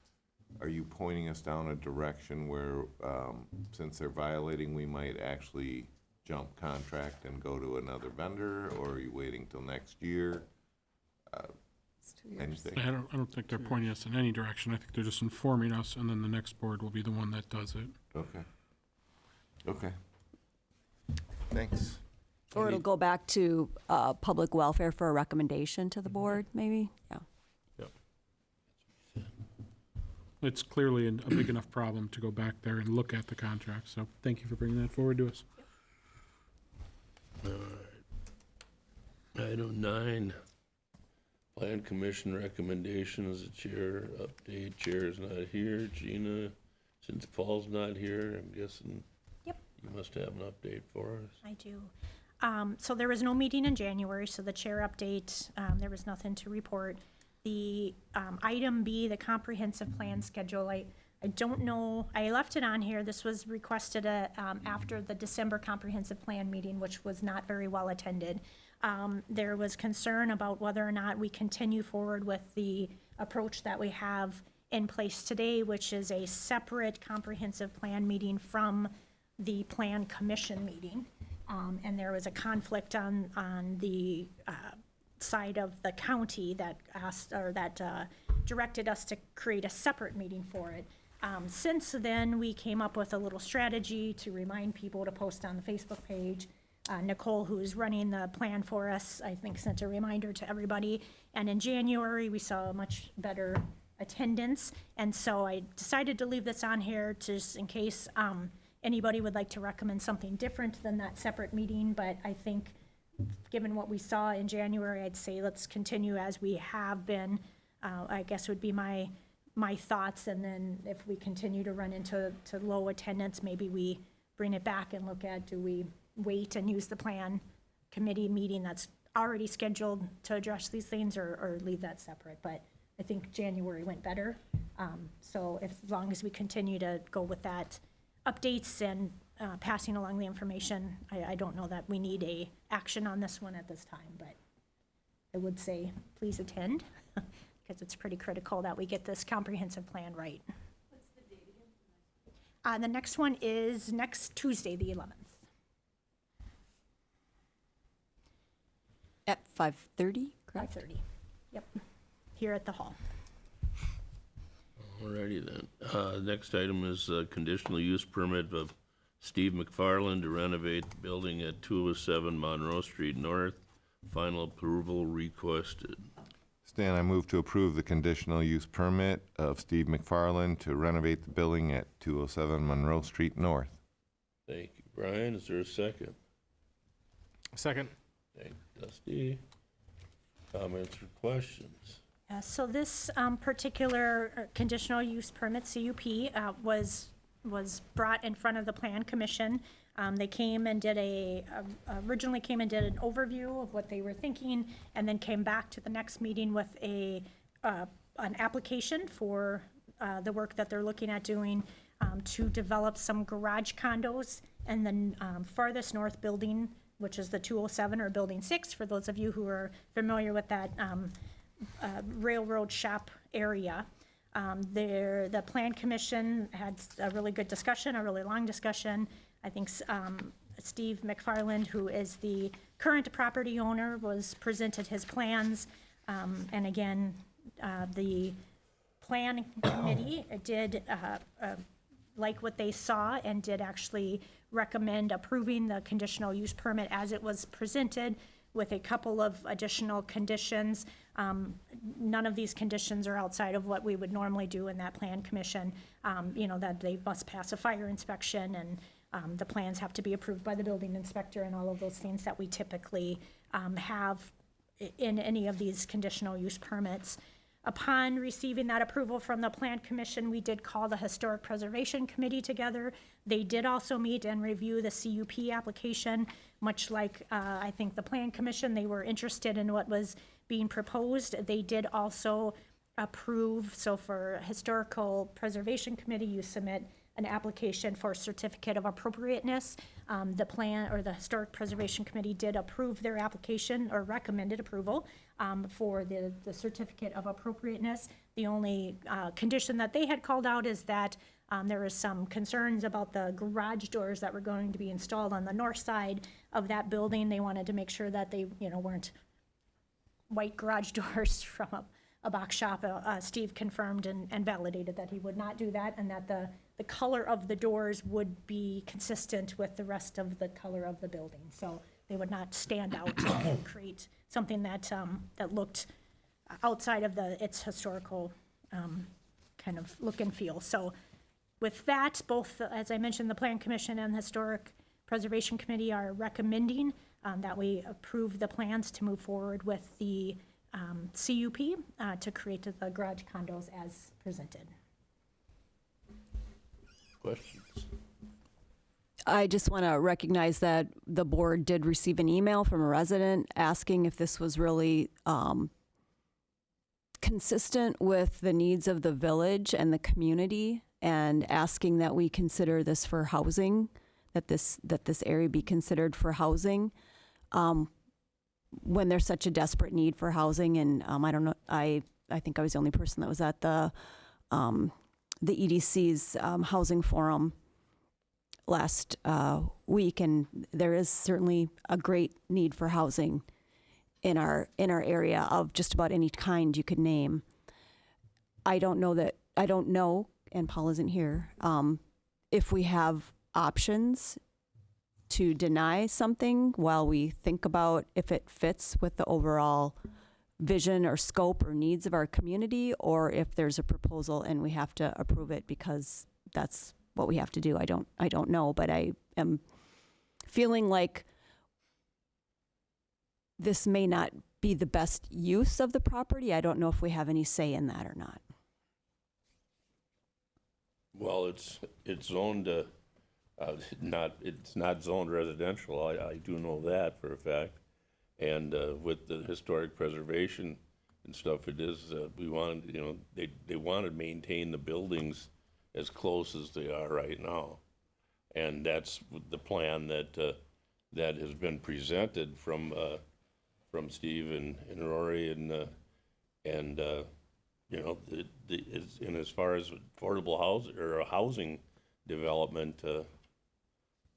are you pointing us down a direction where, since they're violating, we might actually jump contract and go to another vendor? Or are you waiting till next year? It's 2 years. Anything? I don't think they're pointing us in any direction. I think they're just informing us, and then the next board will be the one that does it. Okay. Okay. Thanks. Or it'll go back to public welfare for a recommendation to the board, maybe? Yeah. It's clearly a big enough problem to go back there and look at the contract, so thank you for bringing that forward to us. Item 9, Plan Commission recommendations, the chair update, chair is not here. Gina, since Paul's not here, I'm guessing Yep. you must have an update for us. I do. So there was no meeting in January, so the chair update, there was nothing to report. The item B, the comprehensive plan schedule, I don't know, I left it on here. This was requested after the December comprehensive plan meeting, which was not very well attended. There was concern about whether or not we continue forward with the approach that we have in place today, which is a separate comprehensive plan meeting from the plan commission meeting. And there was a conflict on the side of the county that asked, or that directed us to create a separate meeting for it. Since then, we came up with a little strategy to remind people to post on the Facebook page. Nicole, who's running the plan for us, I think sent a reminder to everybody. And in January, we saw much better attendance. And so I decided to leave this on here just in case anybody would like to recommend something different than that separate meeting. But I think, given what we saw in January, I'd say let's continue as we have been, I guess would be my thoughts. And then if we continue to run into low attendance, maybe we bring it back and look at, do we wait and use the plan committee meeting that's already scheduled to address these things, or leave that separate? But I think January went better. So as long as we continue to go with that updates and passing along the information, I don't know that we need a action on this one at this time, but I would say please attend because it's pretty critical that we get this comprehensive plan right. What's the date again? The next one is next Tuesday, the 11th. At 5:30, correct? 5:30. Yep, here at the hall. Alrighty then. Next item is a conditional use permit of Steve McFarland to renovate the building at 207 Monroe Street North. Final approval requested. Stan, I move to approve the conditional use permit of Steve McFarland to renovate the building at 207 Monroe Street North. Thank you, Brian. Is there a second? Second. Thank you, Dusty. Comments or questions? So this particular conditional use permit, CUP, was brought in front of the Plan Commission. They came and did originally came and did an overview of what they were thinking, and then came back to the next meeting with an application for the work that they're looking at doing to develop some garage condos in the farthest north building, which is the 207 or Building 6, for those of you who are familiar with that railroad shop area. The Plan Commission had a really good discussion, a really long discussion. I think Steve McFarland, who is the current property owner, was presented his plans. And again, the Plan Committee did like what they saw and did actually recommend approving the conditional use permit as it was presented, with a couple of additional conditions. None of these conditions are outside of what we would normally do in that Plan Commission. That they must pass a fire inspection, and the plans have to be approved by the building inspector, and all of those things that we typically have in any of these conditional use permits. Upon receiving that approval from the Plan Commission, we did call the Historic Preservation Committee together. They did also meet and review the CUP application, much like I think the Plan Commission. They were interested in what was being proposed. They did also approve. So for Historical Preservation Committee, you submit an application for certificate of appropriateness. The plan, or the Historic Preservation Committee, did approve their application, or recommended approval for the certificate of appropriateness. The only condition that they had called out is that there was some concerns about the garage doors that were going to be installed on the north side of that building. They wanted to make sure that they, weren't white garage doors from a box shop. Steve confirmed and validated that he would not do that, and that the color of the doors would be consistent with the rest of the color of the building. So they would not stand out and create something that, that looked outside of its historical kind of look and feel. So with that, both, as I mentioned, the Plan Commission and the Historic Preservation Committee are recommending that we approve the plans to move forward with the CUP to create the garage condos as presented. Questions? I just want to recognize that the board did receive an email from a resident asking if this was really consistent with the needs of the village and the community, and asking that we consider this for housing, that this area be considered for housing when there's such a desperate need for housing. And I don't know, I think I was the only person that was at the EDC's housing forum last week, and there is certainly a great need for housing in our area of just about any kind you could name. I don't know, and Paul isn't here, if we have options to deny something while we think about if it fits with the overall vision or scope or needs of our community, or if there's a proposal and we have to approve it because that's what we have to do. I don't know, but I am feeling like this may not be the best use of the property. I don't know if we have any say in that or not. Well, it's zoned, it's not zoned residential. I do know that for a fact. And with the historic preservation and stuff, it is, we wanted, you know, they want to maintain the buildings as close as they are right now. And that's the plan that that has been presented from Steve and Rory and you know, and as far as affordable housing development,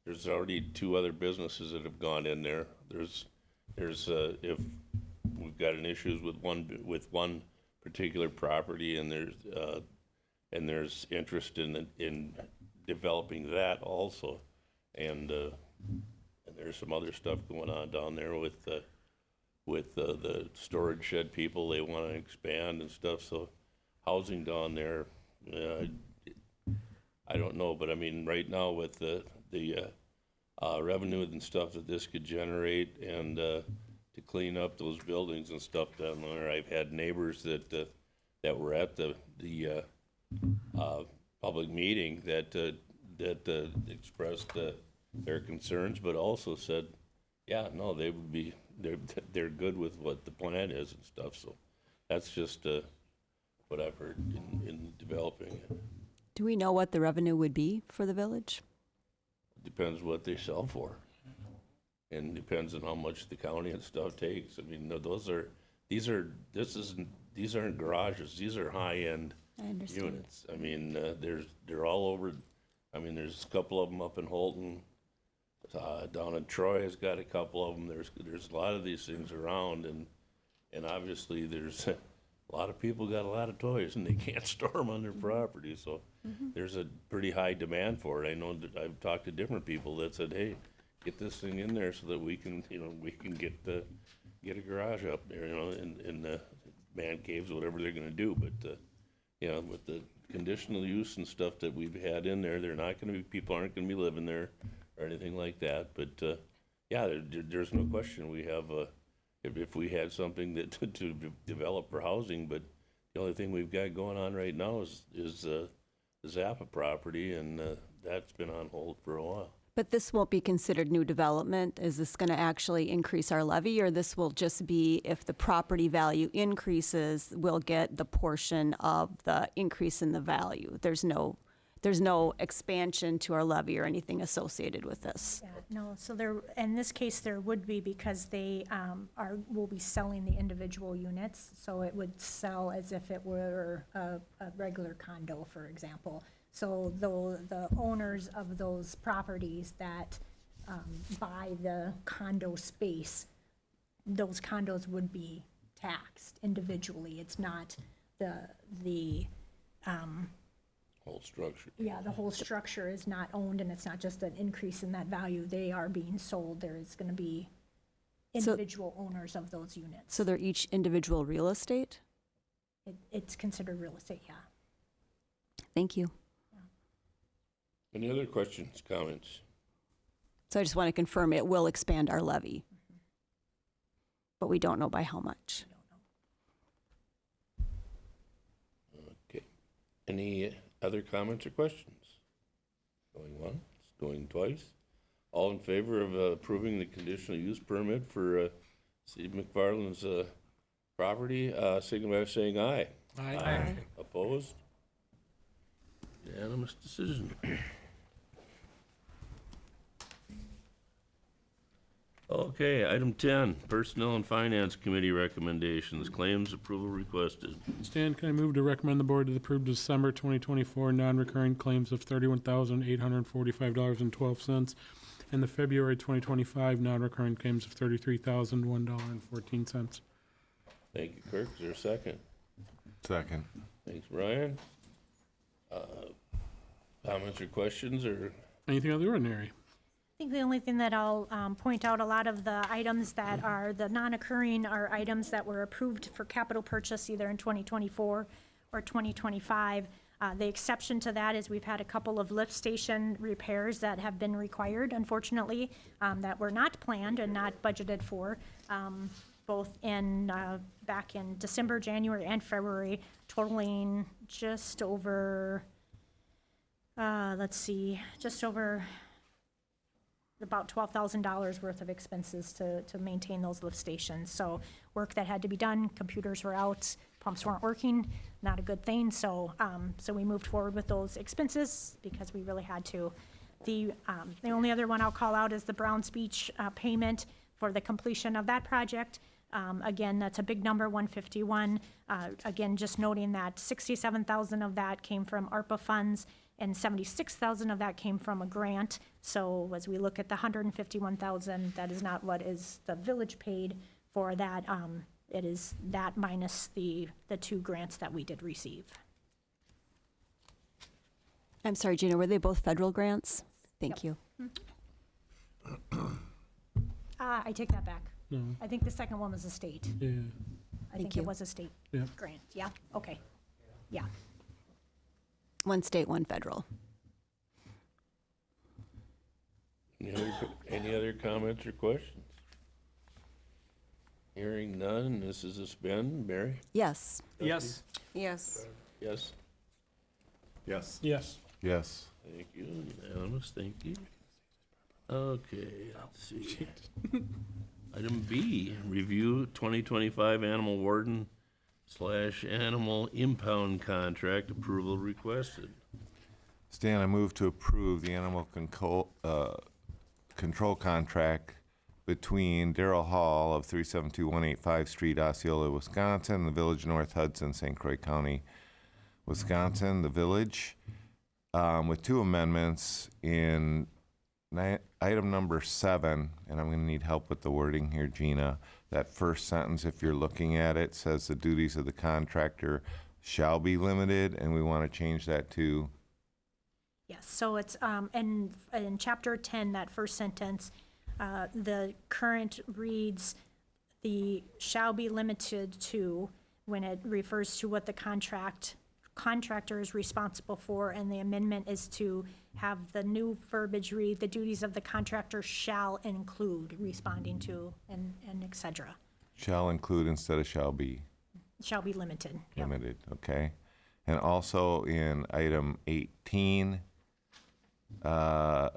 there's already 2 other businesses that have gone in there. There's if we've got an issues with one particular property, and there's interest in developing that also, and there's some other stuff going on down there with the storage shed people. They want to expand and stuff, so housing down there, I don't know, but I mean, right now with the revenue and stuff that this could generate, and to clean up those buildings and stuff down there, I've had neighbors that were at the public meeting that expressed their concerns, but also said, yeah, no, they would be, they're good with what the plan is and stuff. So that's just what I've heard in developing it. Do we know what the revenue would be for the village? Depends what they sell for, and depends on how much the county and stuff takes. I mean, these aren't garages. These are high-end units. I mean, they're all over. I mean, there's a couple of them up in Holton. Down in Troy has got a couple of them. There's a lot of these things around, and obviously there's a lot of people got a lot of toys and they can't store them on their property. So there's a pretty high demand for it. I know that I've talked to different people that said, hey, get this thing in there so that we can get a garage up there, in the man caves, whatever they're going to do. But with the conditional use and stuff that we've had in there, people aren't going to be living there or anything like that. But there's no question we have if we had something that to develop for housing. But the only thing we've got going on right now is the Zappa property, and that's been on hold for a while. But this won't be considered new development. Is this going to actually increase our levy, or this will just be if the property value increases, we'll get the portion of the increase in the value? There's no expansion to our levy or anything associated with this. Yeah, no, so in this case, there would be, because they will be selling the individual units, so it would sell as if it were a regular condo, for example. So the owners of those properties that buy the condo space, those condos would be taxed individually. It's not the Whole structure. Yeah, the whole structure is not owned, and it's not just an increase in that value. They are being sold. There is going to be individual owners of those units. So they're each individual real estate? It's considered real estate, yeah. Thank you. Any other questions, comments? So I just want to confirm it will expand our levy. But we don't know by how much. Okay. Any other comments or questions? Going once, going twice. All in favor of approving the conditional use permit for Steve McFarland's property, signify by saying aye. Aye. Opposed? Unanimous decision. Okay, item 10, Personnel and Finance Committee recommendations, claims approval requested. Stan, can I move to recommend the board to approve December 2024 non-recurring claims of $31,845.12 and the February 2025 non-recurring claims of $33,001.14. Thank you, Kirk. Is there a second? Second. Thanks, Brian. Comments or questions, or? Anything out of the ordinary? I think the only thing that I'll point out, a lot of the items that are the non-occurring are items that were approved for capital purchase either in 2024 or 2025. The exception to that is we've had a couple of lift station repairs that have been required, unfortunately, that were not planned and not budgeted for, both in, back in December, January, and February, totaling just over, just over about $12,000 worth of expenses to maintain those lift stations. So work that had to be done, computers were out, pumps weren't working, not a good thing. So we moved forward with those expenses because we really had to. The only other one I'll call out is the Browns Beach payment for the completion of that project. Again, that's a big number, 151. Again, just noting that 67,000 of that came from ARPA funds and 76,000 of that came from a grant. So as we look at the 151,000, that is not what is the village paid for that. It is that minus the two grants that we did receive. I'm sorry, Gina, were they both federal grants? Thank you. I take that back. No. I think the second one was a state. Yeah. I Thank think you. it was a state Yep. grant. Yeah, okay. Yeah. One state, one federal. Any other comments or questions? Hearing none, this is a spin. Mary? Yes. Yes. Yes. Yes? Yes. Yes. Yes. Thank you. Unanimous, thank you. Okay, let's see. Item B, review 2025 animal warden / animal impound contract approval requested. Stan, I move to approve the animal control contract between Darrell Hall of 372185 Street, Osceola, Wisconsin, the Village North Hudson, St. Croix County, Wisconsin, the Village, with two amendments in item number 7, and I'm going to need help with the wording here, Gina. That first sentence, if you're looking at it, says the duties of the contractor shall be limited, and we want to change that to? Yes, so it's, in chapter 10, that first sentence, the current reads, the shall be limited to, when it refers to what the contractor is responsible for, and the amendment is to have the new verbiage read, the duties of the contractor shall include responding to, and et cetera. Shall include instead of shall be Shall be limited. Yep. limited, okay? And also in item 18, on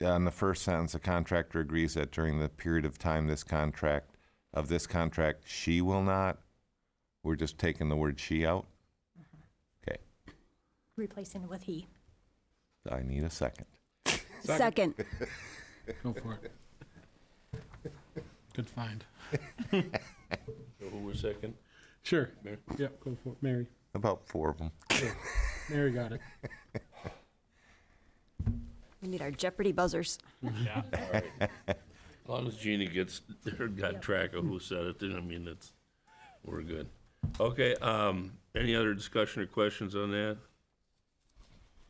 the first sentence, the contractor agrees that during the period of time this contract, she will not. We're just taking the word she out? Okay, Replacing it with he. I need a second. Second. Go for it. Good find. So who was second? Sure. Mary? Yep, go for it. Mary. About 4 of them. Mary got it. We need our Jeopardy buzzers. Yeah. As long as Jeannie got track of who said it, then I mean, we're good. Okay, any other discussion or questions on that?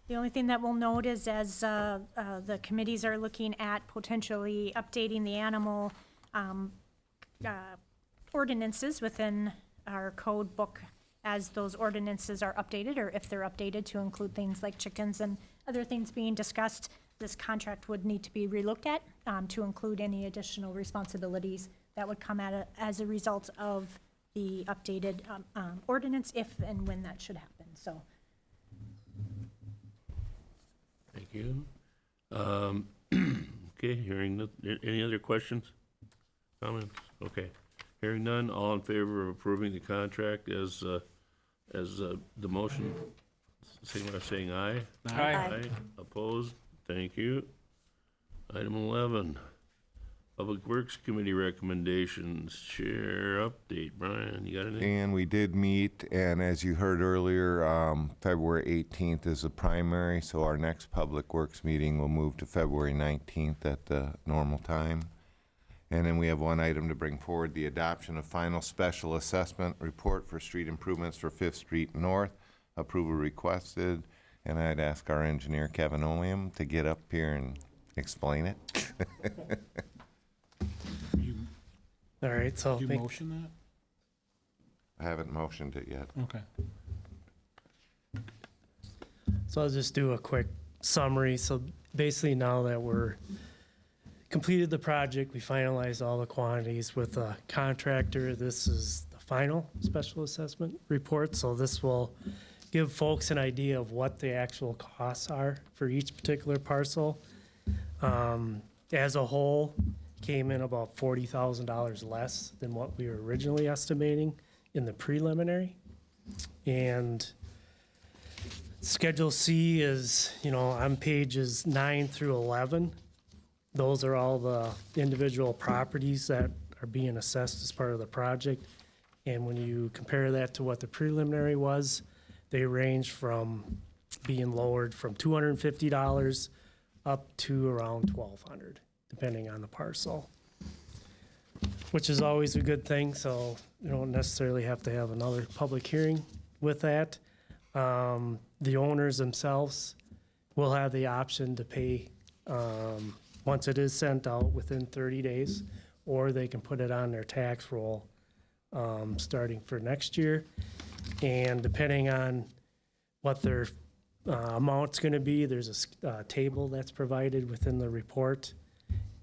The only thing that we'll note is as the committees are looking at potentially updating the animal ordinances within our code book as those ordinances are updated, or if they're updated to include things like chickens and other things being discussed, this contract would need to be relooked at to include any additional responsibilities that would come as a result of the updated ordinance, if and when that should happen, so. Thank you. Okay, any other questions, comments? Okay, hearing none, all in favor of approving the contract as the motion, signify by saying aye. Aye. Opposed? Thank you. Item 11, Public Works Committee recommendations, chair update. Brian, you got anything? And we did meet, and as you heard earlier, February 18th is the primary, so our next Public Works meeting will move to February 19th at the normal time. And then we have one item to bring forward, the adoption of final special assessment report for street improvements for 5th Street North. Approval requested, and I'd ask our engineer, Kevin Oleum, to get up here and explain it. All right, so Did you motion I haven't motioned it yet. that? Okay. So I'll just do a quick summary. So basically, now that we're completed the project, we finalized all the quantities with a contractor. This is the final special assessment report. So this will give folks an idea of what the actual costs are for each particular parcel. As a whole, came in about $40,000 less than what we were originally estimating in the preliminary. And Schedule C is, on pages 9 through 11. Those are all the individual properties that are being assessed as part of the project. And when you compare that to what the preliminary was, they range from being lowered from $250 up to around $1,200, depending on the parcel, which is always a good thing. So you don't necessarily have to have another public hearing with that. The owners themselves will have the option to pay once it is sent out within 30 days, or they can put it on their tax roll starting for next year. And depending on what their amount's going to be, there's a table that's provided within the report,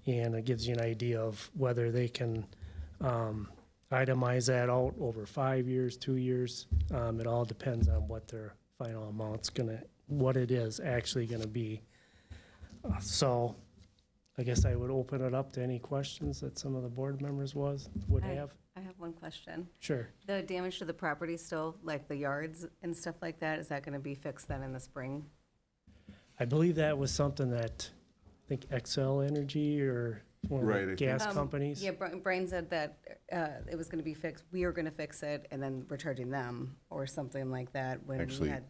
and it gives you an idea of whether they can itemize that out over 5 years, 2 years. It all depends on what their final amount's what it is actually gonna be. So I guess I would open it up to any questions that some of the board members would have. I have one question. Sure. The damage to the property still, like the yards and stuff like that, is that going to be fixed then in the spring? I believe that was something that, I think Xcel Energy or one of Right, I the think- gas companies. Yeah, Brian said that it was going to be fixed. We were going to fix it, and then we're charging them or something like that when we Actually, had.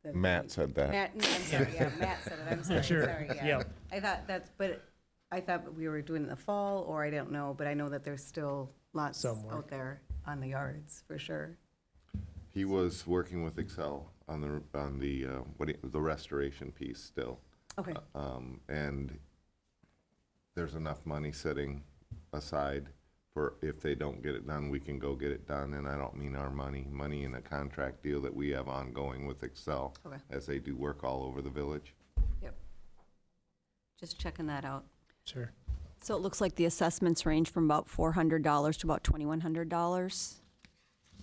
the- Matt said that. Matt, no, I'm sorry, yeah, Matt said it, I'm sorry, Sure, sorry, yeah. yeah. I thought we were doing it in the fall, or I don't know, but I know that there's still lots Some work. out there on the yards, for sure. He was working with Excel on the restoration piece still. Okay, And there's enough money sitting aside for if they don't get it done, we can go get it done. And I don't mean our money in a contract deal that we have ongoing with Excel Okay. as they do work all over the village. yep. Just checking that out. Sure. So it looks like the assessments range from about $400 to about $2,100.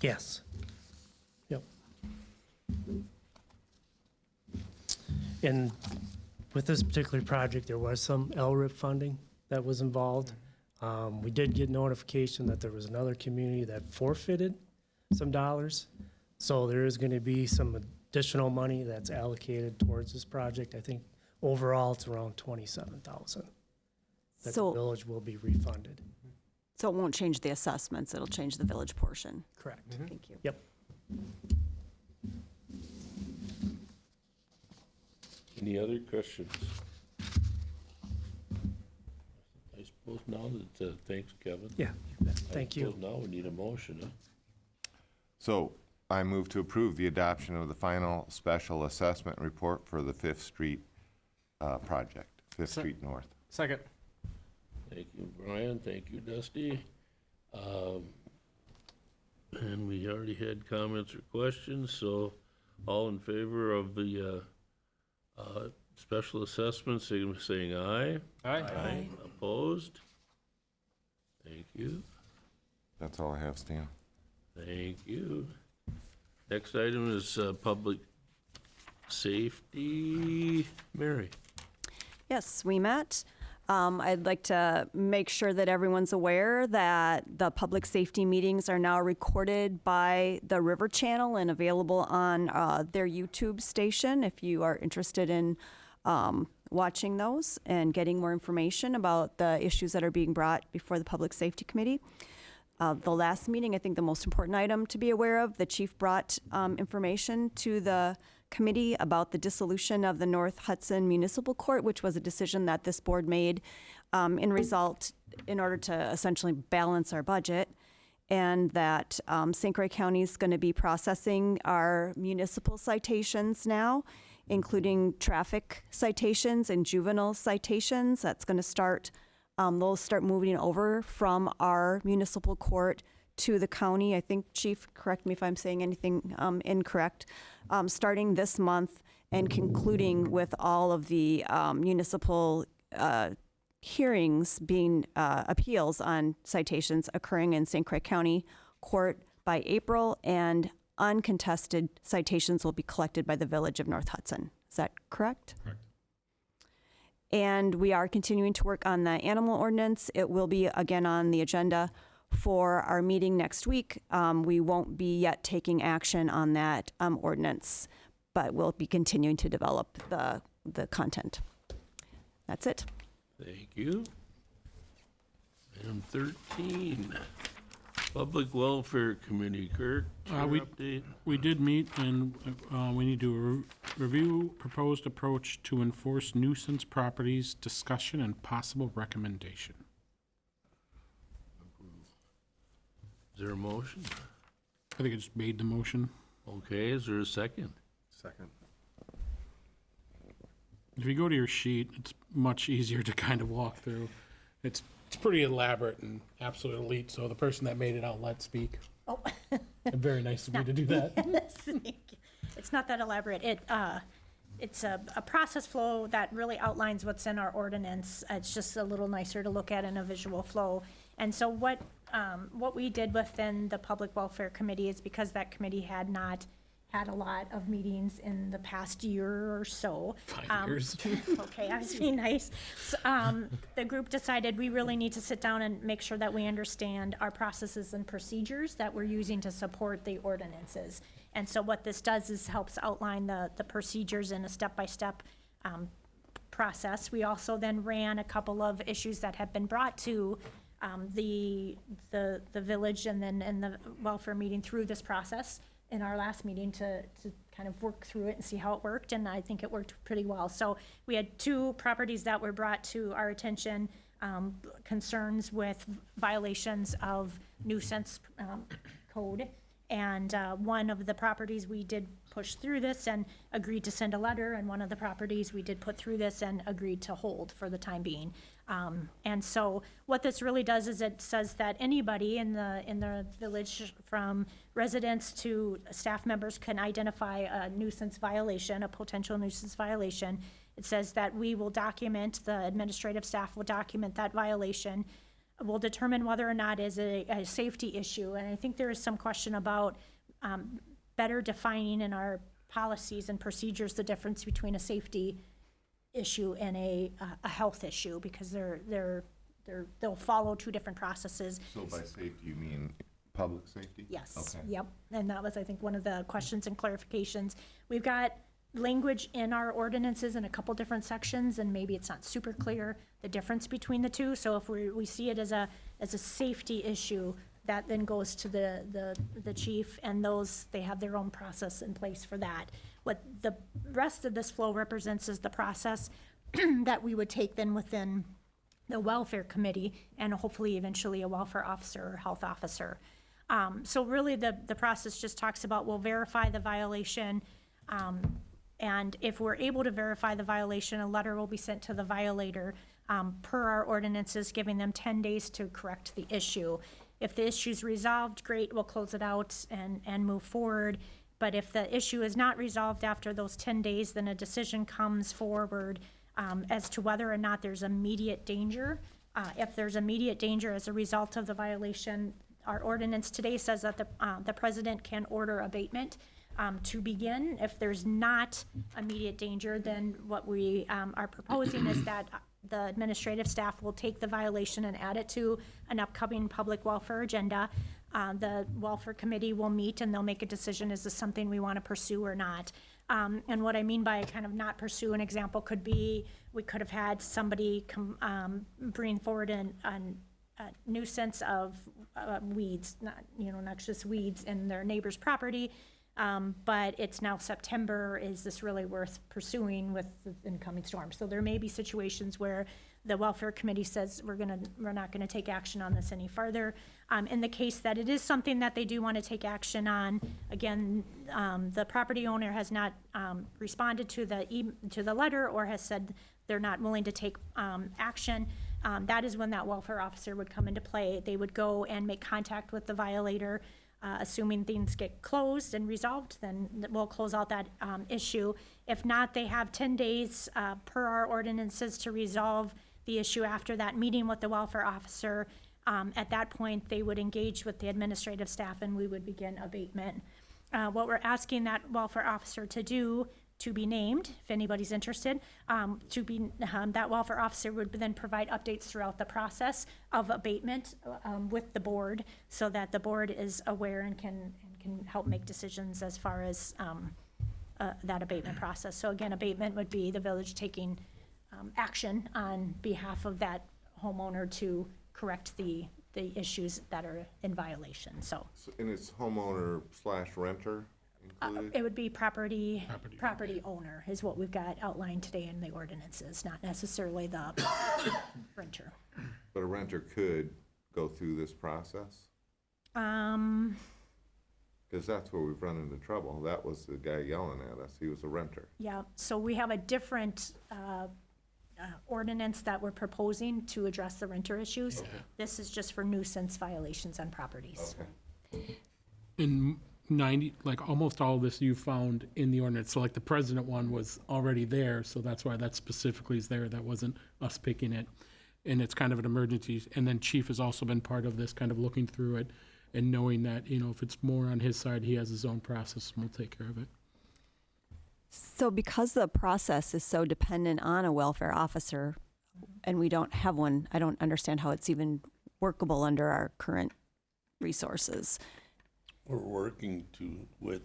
Yes. Yep. And with this particular project, there was some LRIP funding that was involved. We did get notification that there was another community that forfeited some dollars. So there is going to be some additional money that's allocated towards this project. I think overall it's around $27,000 that the So, village will be refunded. so it won't change the assessments, it'll change the village portion. Correct. Thank you. Yep. Any other questions? I suppose now that, thanks, Kevin. Yeah, you bet. Thank I you. suppose now we need a motion, huh? So I move to approve the adoption of the final special assessment report for the 5th Street project, 5th Street North. Second. Thank you, Brian. Thank you, Dusty. And we already had comments or questions, so all in favor of the special assessment, saying aye. Aye. Opposed? Thank you. That's all I have, Stan. Thank you. Next item is public safety. Mary? Yes, we met. I'd like to make sure that everyone's aware that the public safety meetings are now recorded by the River Channel and available on their YouTube station if you are interested in watching those and getting more information about the issues that are being brought before the Public Safety Committee. The last meeting, I think the most important item to be aware of, the chief brought information to the committee about the dissolution of the North Hudson Municipal Court, which was a decision that this board made in order to essentially balance our budget, and that St. Croix County is going to be processing our municipal citations now, including traffic citations and juvenile citations. That's going to start, they'll start moving over from our municipal court to the county. I think, Chief, correct me if I'm saying anything incorrect, starting this month and concluding with all of the municipal hearings being appeals on citations occurring in St. Croix County Court by April, and uncontested citations will be collected by the Village of North Hudson. Is that correct? Correct. And we are continuing to work on the animal ordinance. It will be again on the agenda for our meeting next week. We won't be yet taking action on that ordinance, but we'll be continuing to develop the content. That's it. Thank you. Item 13, Public Welfare Committee. Kirk, your update? We did meet, and we need to review proposed approach to enforce nuisance properties, discussion, and possible recommendation. Is there a motion? I think I just made the motion. Okay, is there a second? Second. If you go to your sheet, it's much easier to kind of walk through. It's pretty elaborate and absolute elite, so the person that made it, I'll let speak. Oh. Very nice of you to do that. Thank you. It's not that elaborate. It's a process flow that really outlines what's in our ordinance. It's just a little nicer to look at in a visual flow. And so what we did within the Public Welfare Committee is, because that committee had not had a lot of meetings in the past year or so. 5 years. Okay, I was being nice. So, the group decided we really need to sit down and make sure that we understand our processes and procedures that we're using to support the ordinances. And so what this does is helps outline the procedures in a step-by-step process. We also then ran a couple of issues that have been brought to the village and then in the welfare meeting through this process in our last meeting to kind of work through it and see how it worked, and I think it worked pretty well. So we had 2 properties that were brought to our attention, concerns with violations of nuisance code. And one of the properties we did push through this and agreed to send a letter, and one of the properties we did put through this and agreed to hold for the time being. And so what this really does is it says that anybody in the village, from residents to staff members, can identify a nuisance violation, a potential nuisance violation. It says that we will document, the administrative staff will document that violation. We'll determine whether or not is a safety issue. And I think there is some question about better defining in our policies and procedures the difference between a safety issue and a health issue, because they'll follow 2 different processes. So by safety, you mean public safety? Yes, Okay. yep. And that was, I think, one of the questions and clarifications. We've got language in our ordinances in a couple different sections, and maybe it's not super clear the difference between the 2. So if we see it as a safety issue, that then goes to the chief, and they have their own process in place for that. What the rest of this flow represents is the process that we would take then within the welfare committee, and hopefully eventually a welfare officer or health officer. So really the process just talks about, we'll verify the violation, And if we're able to verify the violation, a letter will be sent to the violator per our ordinances, giving them 10 days to correct the issue. If the issue's resolved, great, we'll close it out and move forward. But if the issue is not resolved after those 10 days, then a decision comes forward as to whether or not there's immediate danger. If there's immediate danger as a result of the violation, our ordinance today says that the president can order abatement to begin. If there's not immediate danger, then what we are proposing is that the administrative staff will take the violation and add it to an upcoming public welfare agenda. The welfare committee will meet and they'll make a decision, is this something we want to pursue or not? And what I mean by kind of not pursue, an example could be, we could have had somebody bring forward a nuisance of weeds, not just weeds in their neighbor's property, but it's now September. Is this really worth pursuing with the incoming storm? So there may be situations where the welfare committee says we're not gonna take action on this any further. In the case that it is something that they do want to take action on, again, the property owner has not responded to the letter or has said they're not willing to take action. That is when that welfare officer would come into play. They would go and make contact with the violator. Assuming things get closed and resolved, then we'll close out that issue. If not, they have 10 days per our ordinances to resolve the issue after that meeting with the welfare officer. At that point, they would engage with the administrative staff and we would begin abatement. What we're asking that welfare officer to do, to be named, if anybody's interested, that welfare officer would then provide updates throughout the process of abatement with the board, so that the board is aware and can help make decisions as far as that abatement process. So again, abatement would be the village taking action on behalf of that homeowner to correct the issues that are in violation. So And it's homeowner / renter included? it would be property owner is what we've got outlined today in the ordinances, not necessarily the renter. But a renter could go through this process? Because that's where we've run into trouble. That was the guy yelling at us. He was a renter. Yeah, so we have a different ordinance that we're proposing to address the renter issues. This is just for nuisance violations on properties. Okay. In 90, like almost all of this you found in the ordinance. So like the president one was already there, so that's why that specifically is there. That wasn't us picking it. And it's kind of an emergency. And then chief has also been part of this, kind of looking through it and knowing that, if it's more on his side, he has his own process and we'll take care of it. So because the process is so dependent on a welfare officer and we don't have one, I don't understand how it's even workable under our current resources. We're working with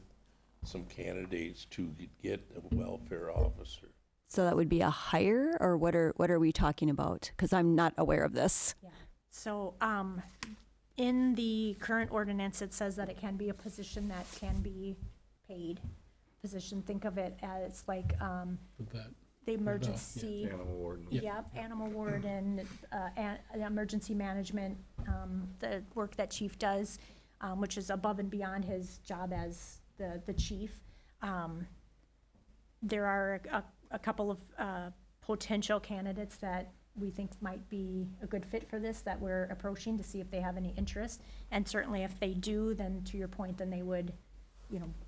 some candidates to get a welfare officer. So that would be a hire, or what are we talking about? Because I'm not aware of this. Yeah. So in the current ordinance, it says that it can be a position that can be paid position. Think of it as like With that. the emergency. Animal warden. Yep, animal warden, emergency management, the work that chief does, which is above and beyond his job as the chief. There are a couple of potential candidates that we think might be a good fit for this that we're approaching to see if they have any interest. And certainly if they do, then to your point, then they would,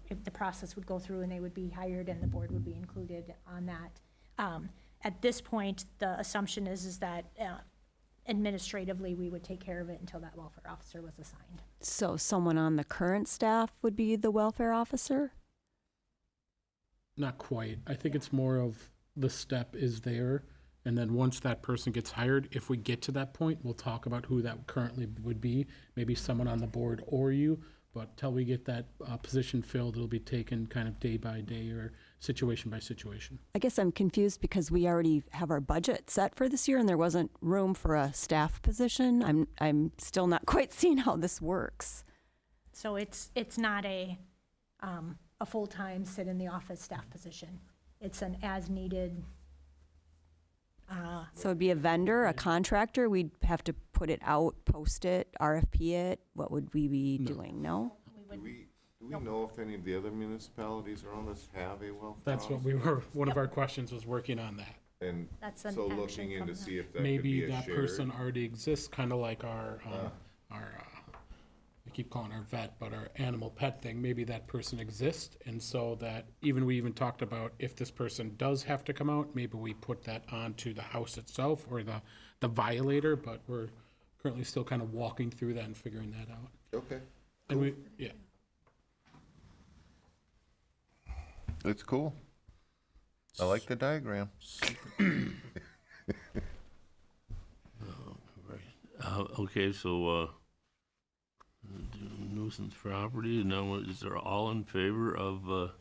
if the process would go through and they would be hired and the board would be included on that. At this point, the assumption is that administratively, we would take care of it until that welfare officer was assigned. So someone on the current staff would be the welfare officer? Not quite. I think it's more of the step is there, and then once that person gets hired, if we get to that point, we'll talk about who that currently would be, maybe someone on the board or you, but till we get that position filled, it'll be taken kind of day by day or situation by situation. I guess I'm confused because we already have our budget set for this year and there wasn't room for a staff position. I'm still not quite seeing how this works. So it's not a full-time sit in the office staff position. It's an as-needed. So it'd be a vendor, a contractor, we'd have to put it out, post it, RFP it, what would we be doing, no? Do we know if any of the other municipalities around us have a welfare That's what officer? we were, one of our questions was working on that. And That's an so action looking in from to them. see if that could Maybe be a that shared. person already exists, kind of like our, I keep calling our vet, but our animal pet thing, maybe that person exists, and so that, we even talked about if this person does have to come out, maybe we put that onto the house itself or the violator, but we're currently still kind of walking through that and figuring that out. Okay, And yeah, it's cool. I like the diagram. Okay, so, nuisance property, now is there all in favor of, the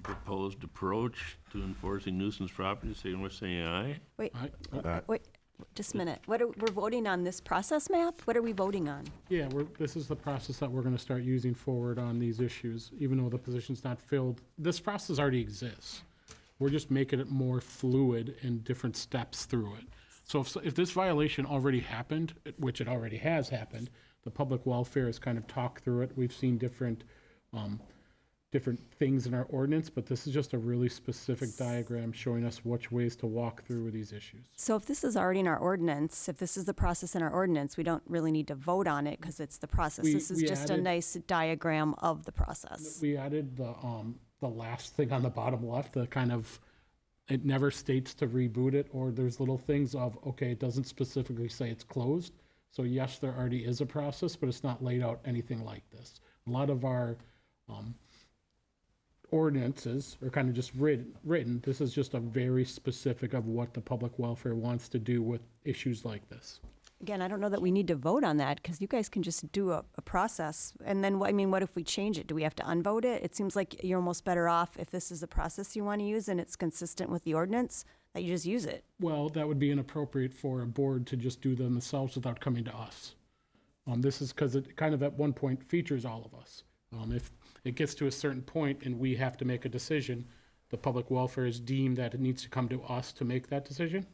proposed approach to enforcing nuisance property, saying aye? Wait, I- wait, just a minute. We're voting on this process map? What are we voting on? Yeah, this is the process that we're gonna start using forward on these issues, even though the position's not filled. This process already exists. We're just making it more fluid and different steps through it. So if this violation already happened, which it already has happened, the public welfare has kind of talked through it. We've seen different things in our ordinance, but this is just a really specific diagram showing us which ways to walk through these issues. So if this is already in our ordinance, if this is the process in our ordinance, we don't really need to vote on it because it's the process. We- This is we just a added- nice diagram of the process. We added the last thing on the bottom left, the kind of, it never states to reboot it, or there's little things of, okay, it doesn't specifically say it's closed. So yes, there already is a process, but it's not laid out anything like this. A lot of our ordinances are kind of just written. This is just a very specific of what the public welfare wants to do with issues like this. Again, I don't know that we need to vote on that because you guys can just do a process. And then, I mean, what if we change it? Do we have to unvote it? It seems like you're almost better off if this is the process you want to use and it's consistent with the ordinance, that you just use it. Well, that would be inappropriate for a board to just do them themselves without coming to us. This is because it kind of at one point features all of us. If it gets to a certain point and we have to make a decision, the public welfare is deemed that it needs to come to us to make that decision.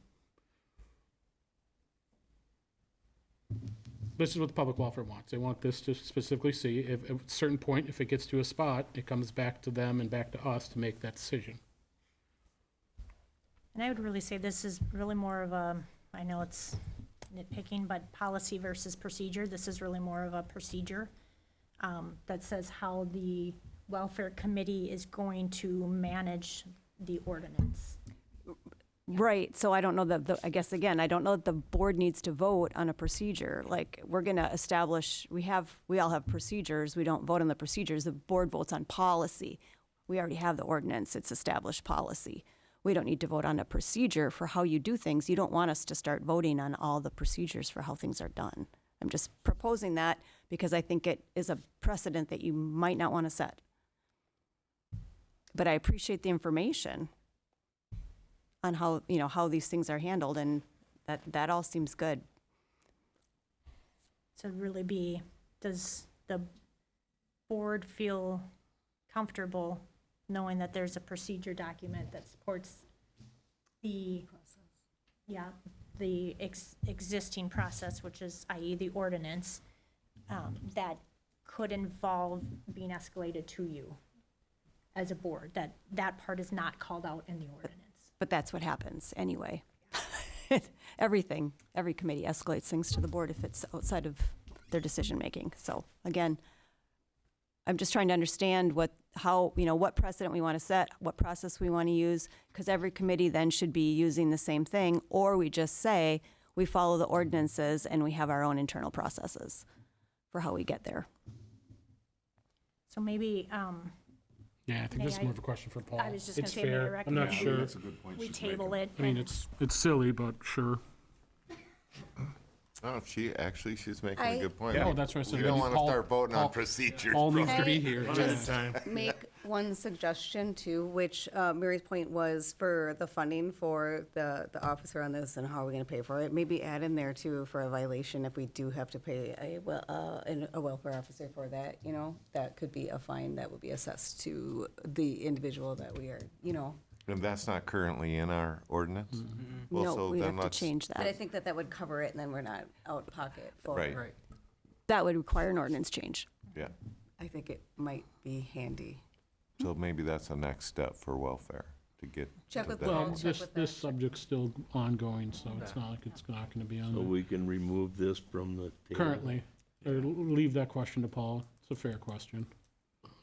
This is what the public welfare wants. They want this to specifically see if at a certain point, if it gets to a spot, it comes back to them and back to us to make that decision. And I would really say this is really more of a, I know it's nitpicking, but policy versus procedure. This is really more of a procedure that says how the welfare committee is going to manage the ordinance. Right, so I don't know that, I guess, again, I don't know that the board needs to vote on a procedure. Like, we're gonna establish, we all have procedures, we don't vote on the procedures, the board votes on policy. We already have the ordinance, it's established policy. We don't need to vote on a procedure for how you do things. You don't want us to start voting on all the procedures for how things are done. I'm just proposing that because I think it is a precedent that you might not want to set. But I appreciate the information on how, how these things are handled, and that all seems good. So really be, does the board feel comfortable knowing that there's a procedure document that supports the, the existing process, which is i.e. the ordinance, that could involve being escalated to you as a board, that part is not called out in the ordinance? But that's what happens anyway. Every committee escalates things to the board if it's outside of their decision-making. So again, I'm just trying to understand what precedent we want to set, what process we want to use, because every committee then should be using the same thing, or we just say we follow the ordinances and we have our own internal processes for how we get there. So maybe, Yeah, I think this is more of a question for Paul. I was just gonna It's say, may I fair. I'm not recommend sure. That's a good point. we she's table making. it. I mean, and- it's silly, but sure. Oh, she's making a good point. Yeah, that's what I said. We don't Maybe want to Paul- start voting on Paul- procedures. Paul needs bro. to be here. Just Yeah. make one suggestion too, which Mary's point was for the funding for the officer on this and how are we going to pay for it. Maybe add in there too for a violation if we do have to pay a welfare officer for that, that could be a fine that would be assessed to the individual that we are, And that's not currently in our ordinance? Well, No, so we then have to let's- change But I that. think that would cover it and then we're not out of pocket for. Right. Right. That would require an ordinance change. Yeah. I think it might be handy. So maybe that's a next step for welfare, to get. Check to with that. Paul. Well, check this, with this that. subject's still ongoing, so it's not like it's not gonna be on So there we can remove this from the table. currently. Or leave that question to Paul. It's a fair question.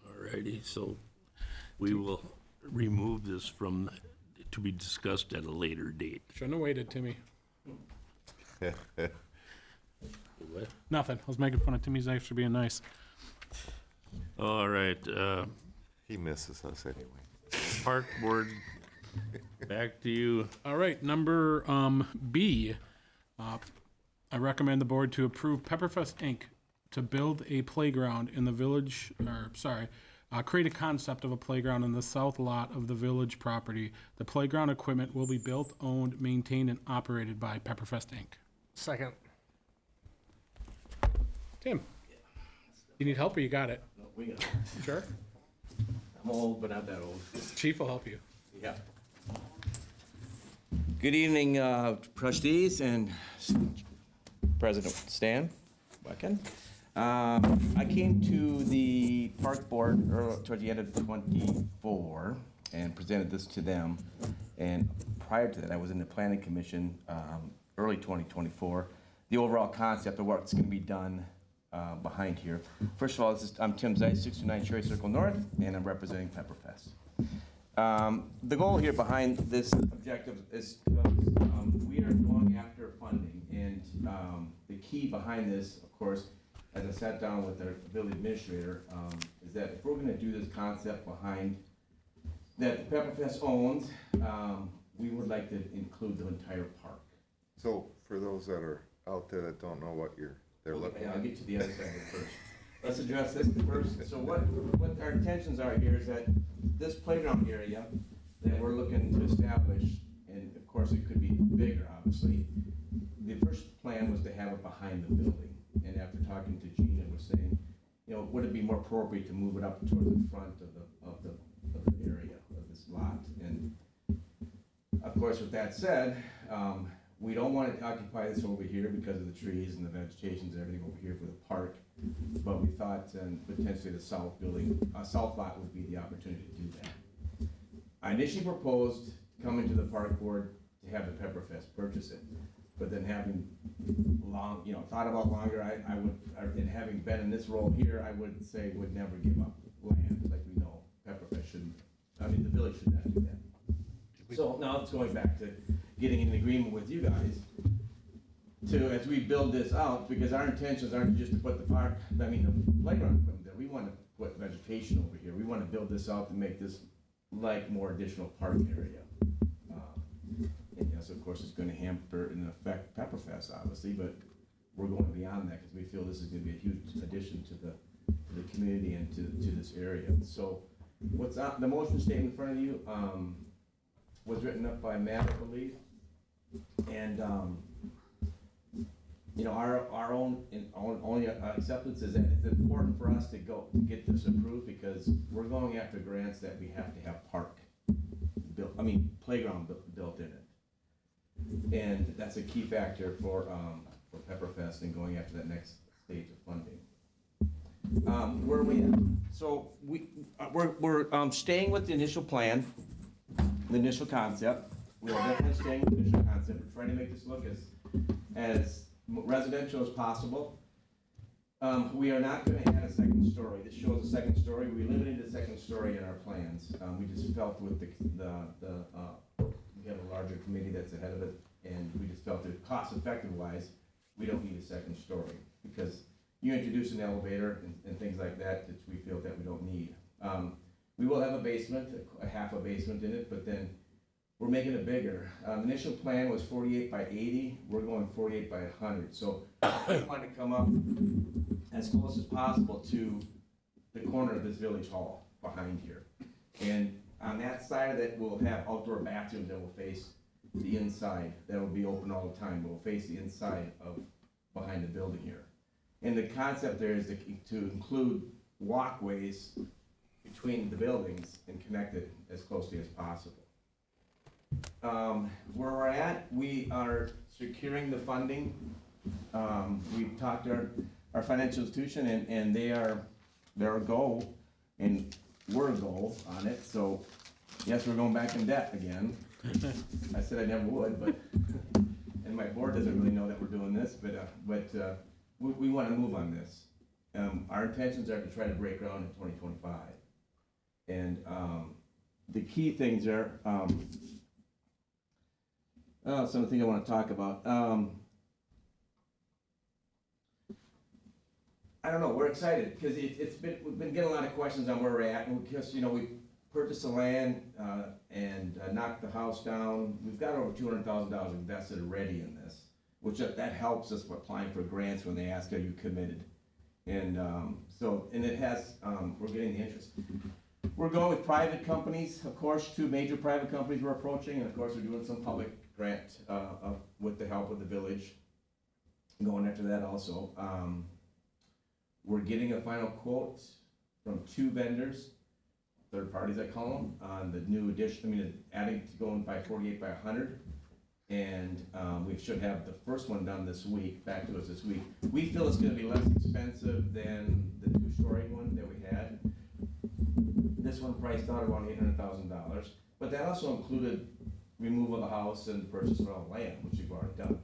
Alrighty, so we will remove this from, to be discussed at a later date. Shouldn't have waited, Timmy. What? Nothing. I was making fun of Timmy's knife for being nice. All right, He misses us anyway. Park Board, back to you. All right, number B. I recommend the board to approve Pepperfest Inc. to build a playground in the village, create a concept of a playground in the south lot of the village property. The playground equipment will be built, owned, maintained, and operated by Pepperfest Inc. Second. Tim, you need help or you got it? No, we got it. Sure? I'm old, but not that old. Chief will help you. Yeah. Good evening, trustees and President Stan Wecken. I came to the park board toward the end of '24 and presented this to them. And prior to that, I was in the planning commission early 2024. The overall concept of what's going to be done behind here. First of all, I'm Tim Zeiss, 629 Cherry Circle North, and I'm representing Pepperfest. The goal here behind this objective is we are going after funding, and the key behind this, of course, as I sat down with our village administrator, is that if we're going to do this concept behind that Pepperfest owns, we would like to include the entire park. So for those that are out there that don't know what they're looking Yeah, at. I'll get to the other side of it first. Let's address this first. So what our intentions are here is that this playground area that we're looking to establish, and of course it could be bigger, obviously. The first plan was to have it behind the building, and after talking to Gina, we're saying, would it be more appropriate to move it up toward the front of the area of this lot? And of course, with that said, we don't want to occupy this over here because of the trees and the vegetations and everything over here for the park. But we thought potentially the south lot would be the opportunity to do that. I initially proposed coming to the park board to have the Pepperfest purchase it, but then having thought about longer, I would, and having been in this role here, I would say would never give up land like we know Pepperfest shouldn't. I mean, the village should not do that. So now it's going back to getting an agreement with you guys to, as we build this out, because our intentions aren't just to put the playground equipment there. We want to put vegetation over here. We want to build this out to make this like more additional park area. And yes, of course, it's going to hamper and affect Pepperfest, obviously, but we're going beyond that because we feel this is going to be a huge addition to the community and to this area. So what's on the motion statement in front of you was written up by Matt, I believe. And our only acceptance is that it's important for us to get this approved because we're going after grants that we have to have playground built in it. And that's a key factor for Pepperfest and going after that next stage of funding. Where are we at? So we're staying with the initial plan, the initial concept. We're definitely staying with the initial concept. We're trying to make this look as residential as possible. We are not going to add a second story. This shows a second story. We limited the second story in our plans. We just felt with we have a larger committee that's ahead of it, and we just felt that cost-effective wise, we don't need a second story because you introduce an elevator and things like that we feel that we don't need. We will have a basement, a half a basement in it, but then we're making it bigger. Initial plan was 48 by 80. We're going 48 by 100. So we want to come up as close as possible to the corner of this village hall behind here. And on that side of it, we'll have outdoor bathrooms that will face the inside. That will be open all the time. But we'll face the inside of behind the building here. And the concept there is to include walkways between the buildings and connect it as closely as possible. Where we're at, we are securing the funding. We've talked to our financial institution, and they are they're a go, and we're a go on it, so, yes, we're going back in debt again. I said I never would, but, and my board doesn't really know that we're doing this, but we wanna move on this. Our intentions are to try to break ground in 2025. And, the key things are, some of the things I wanna talk about. I don't know, we're excited, because we've been getting a lot of questions on where we're at, and because, we purchased the land, and knocked the house down. We've got over $200,000 invested already in this, which that helps us applying for grants when they ask, are you committed? And, and it has, we're getting the interest. We're going with private companies, of course, 2 major private companies we're approaching, and of course, we're doing some public grant, with the help of the village, going after that also. We're getting a final quote from 2 vendors, third parties I call them, on the new addition, adding to going by 48 by 100. And we should have the first one done this week, back to us this week. We feel it's gonna be less expensive than the 2-story one that we had. This one priced out around $800,000, but that also included removal of the house and purchase of all the land, which we've already done.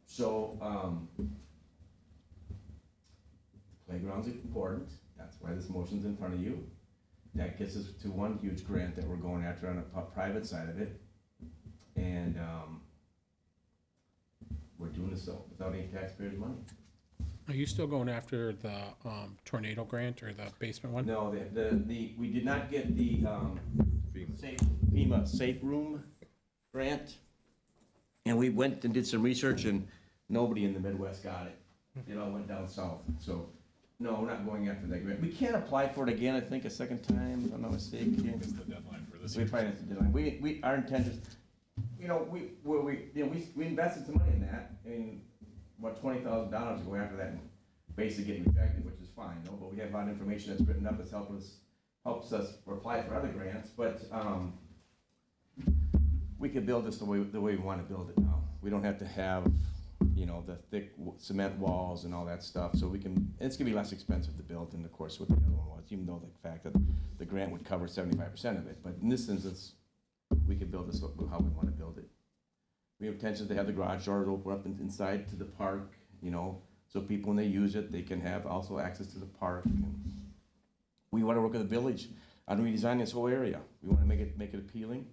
So, playground's important, that's why this motion's in front of you. That gets us to one huge grant that we're going after on the private side of it. And, we're doing this without any taxpayers' money. Are you still going after the tornado grant or the basement one? No, we did not get the, FEMA Safe Room grant. And we went and did some research, and nobody in the Midwest got it. It all went down south, so, no, we're not going after that grant. We can't apply for it again, I think, a second time, if I'm not mistaken. It's the deadline for this We probably have the deadline. Our intention, we invested some money in that. About $20,000 to go after that and basically getting rejected, which is fine, but we have a lot of information that's written up that's helps us apply for other grants, but, we could build this the way we wanna build it now. We don't have to have, the thick cement walls and all that stuff, so it's gonna be less expensive to build than, of course, what the other one was, even though the fact that the grant would cover 75% of it, but in this instance, we could build this how we wanna build it. We have intentions to have the garage doors open up inside to the park, so people, when they use it, they can have also access to the park. And we wanna work with the village on redesigning this whole area. We wanna make it appealing.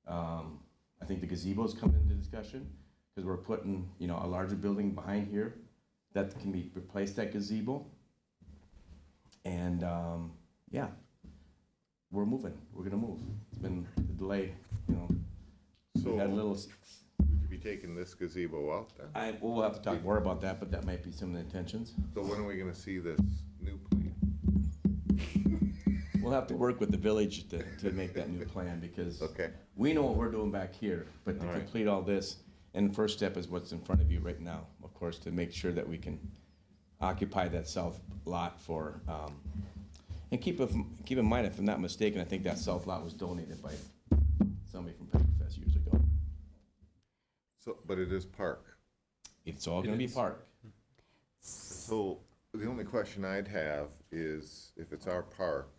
I think the gazebo's come into discussion, because we're putting, a larger building behind here that can replace that gazebo. And, yeah, we're moving, we're gonna move. It's been a delay, So we had a little. would you be taking this gazebo out then? We'll have to talk more about that, but that might be some of the intentions. So when are we gonna see this new plan? We'll have to work with the village to make that new plan, because Okay. we know what we're doing back here, but to All right. complete all this, and the first step is what's in front of you right now, of course, to make sure that we can occupy that south lot for, and keep in mind, if I'm not mistaken, I think that south lot was donated by somebody from Petrofest years ago. So, but it is park. It's all gonna be park. So the only question I'd have is, if it's our park,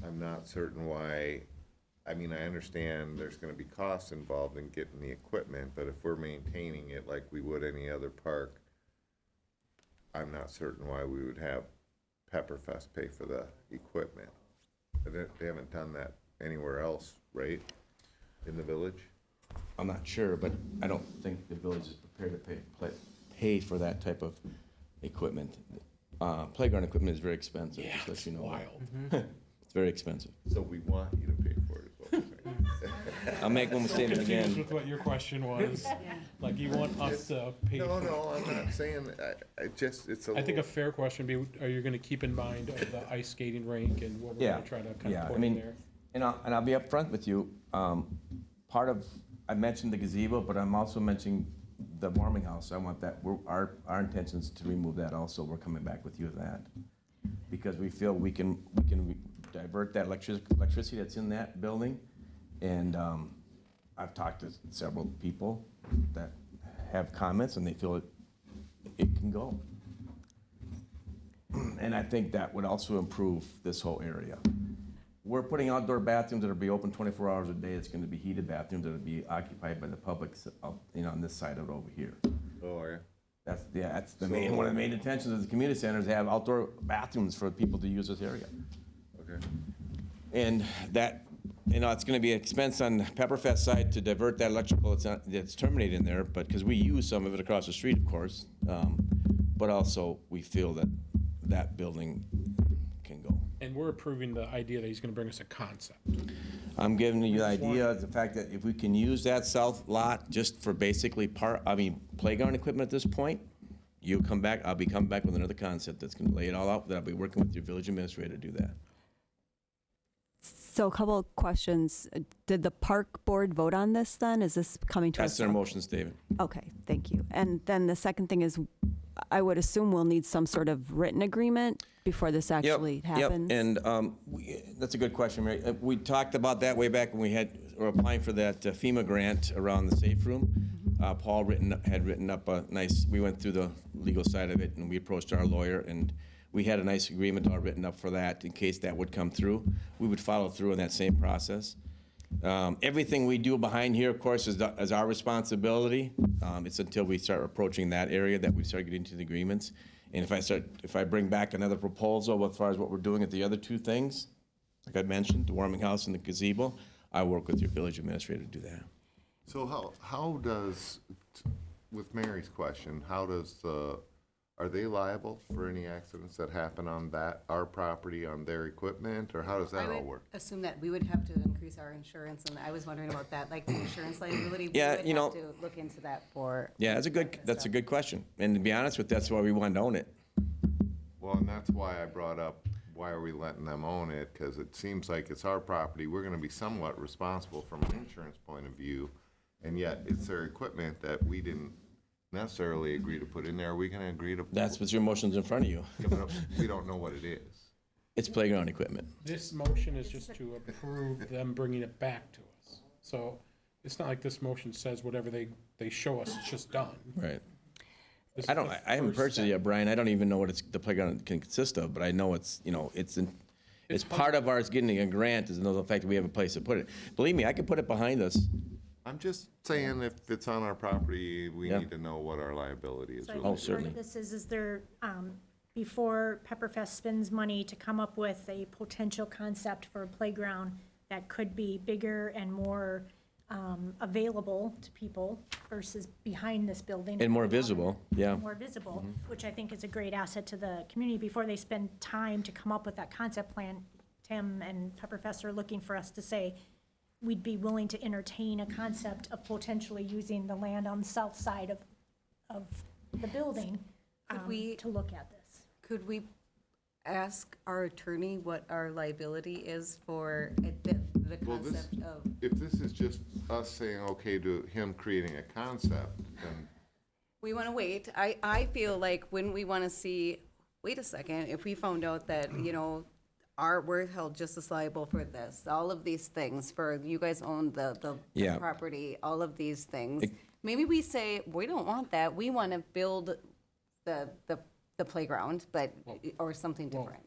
I'm not certain why, I understand there's gonna be costs involved in getting the equipment, but if we're maintaining it like we would any other park, I'm not certain why we would have Pepperfest pay for the equipment. They haven't done that anywhere else, right, in the village? I'm not sure, but I don't think the village is prepared to pay for that type of equipment. Playground equipment is very expensive, just to let you know. Wild. It's very expensive. So we want you to pay for it, is what I'm saying. I'll make one statement Confused again. with what your question was. Like, you want us to pay? No, I'm not saying, it's a I think a little, fair question would be, are you gonna keep in mind of the ice skating rink and what we're Yeah, gonna try to kind yeah, of I put in mean, there? and I'll be upfront with you. I mentioned the gazebo, but I'm also mentioning the warming house. I want that, our intention is to remove that also. We're coming back with you with that. Because we feel we can divert that electricity that's in that building. And I've talked to several people that have comments, and they feel it can go. And I think that would also improve this whole area. We're putting outdoor bathrooms that'll be open 24 hours a day. It's gonna be heated bathrooms that'll be occupied by the public, on this side of it over here. Oh, yeah. That's the main, one of the main intentions of the community center is to have outdoor bathrooms for people to use this area. Okay. And that, it's gonna be an expense on Pepperfest side to divert that electrical, it's terminated in there, but, because we use some of it across the street, of course. But also, we feel that that building can go. And we're approving the idea that he's gonna bring us a concept. I'm giving you the idea, the fact that if we can use that south lot just for basically playground equipment at this point, you come back, I'll be coming back with another concept that's gonna lay it all out, that I'll be working with your village administrator to do that. So a couple of questions. Did the park board vote on this then? Is this coming to us? That's their motion statement. Okay, thank you. And then the second thing is, I would assume we'll need some sort of written agreement before this actually happens. Yep, and that's a good question, Mary. We talked about that way back when we were applying for that FEMA grant around the safe room. Paul had written up we went through the legal side of it, and we approached our lawyer, and we had a nice agreement all written up for that in case that would come through. We would follow through on that same process. Everything we do behind here, of course, is our responsibility. It's until we start approaching that area that we start getting into the agreements. And if I bring back another proposal as far as what we're doing at the other two things, like I mentioned, the warming house and the gazebo, I work with your village administrator to do that. So how does, with Mary's question, are they liable for any accidents that happen on our property, on their equipment, or how does that all work? Assume that we would have to increase our insurance, and I was wondering about that, like the insurance liability. Yeah, we would have to look into that for. Yeah, that's a good question. And to be honest with you, that's why we wanted to own it. Well, and that's why I brought up, why are we letting them own it? Because it seems like it's our property. We're gonna be somewhat responsible from an insurance point of view, and yet it's their equipment that we didn't necessarily agree to put in there. Are we gonna agree to? That's what your motion's in front of you. We don't know what it is. It's playground equipment. This motion is just to approve them bringing it back to us. So it's not like this motion says whatever they show us, it's just done. Right. This is I the haven't first purchased it step. yet, Brian. I don't even know what the playground can consist of, but I know it's part of ours getting a grant is the fact that we have a place to put it. Believe me, I could put it behind us. I'm just saying, if it's on our property, we Yeah. need to know what our liability is. So I really. think part certainly. of this is there, before Pepperfest spends money to come up with a potential concept for a playground that could be bigger and more available to people versus behind this building. And more visible, yeah. More visible, which I think is a great asset to the community. Before they spend time to come up with that concept plan, Tim and Pepperfest are looking for us to say, we'd be willing to entertain a concept of potentially using the land on the south side of the building to look at this. Could we ask our attorney what our liability is for the Well, concept of? If this is just us saying okay to him creating a concept, then We want to wait. I feel like when we want to see, wait a second, if we found out that, we're held just as liable for this, all of these things, for you guys own the Yeah. property, all of these things. Maybe we say, we don't want that. We want to build the playground, or something different.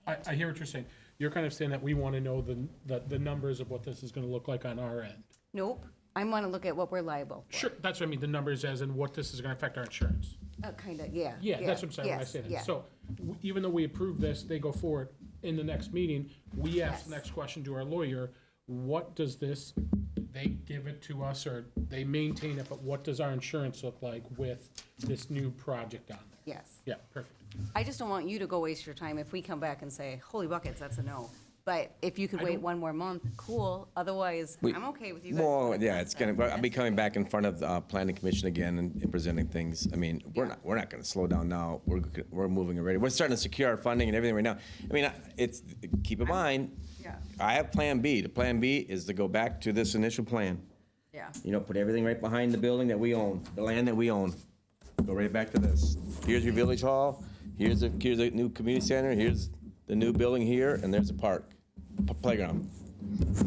I hear what you're saying. You're kind of saying that we want to know the numbers of what this is going to look like on our end. Nope. I want to look at what we're liable for. Sure, that's what I mean, the numbers as in what this is going to affect our insurance. Kind of, yeah. Yeah, that's what I'm saying when I yes, say that. yeah. So even though we approve this, they go forward in the next meeting, we ask the Yes. next question to our lawyer, what does this, they give it to us or they maintain it, but what does our insurance look like with this new project on there? Yes. Yeah, perfect. I just don't want you to go waste your time if we come back and say, holy buckets, that's a no. But if you could I wait don't- one more month, cool. Otherwise, I'm okay with you guys. Well, doing yeah, that it's stuff. I'll be coming back in front of the planning commission again and presenting things. I mean, we're not gonna slow down now. We're moving already. We're starting to secure our funding and everything right now. I mean, keep in mind, Yeah, I have Plan B. The Plan B is to go back to this initial plan. yeah. Put everything right behind the building that we own, the land that we own. Go right back to this. Here's your village hall, here's a new community center, here's the new building here, and there's a park, playground.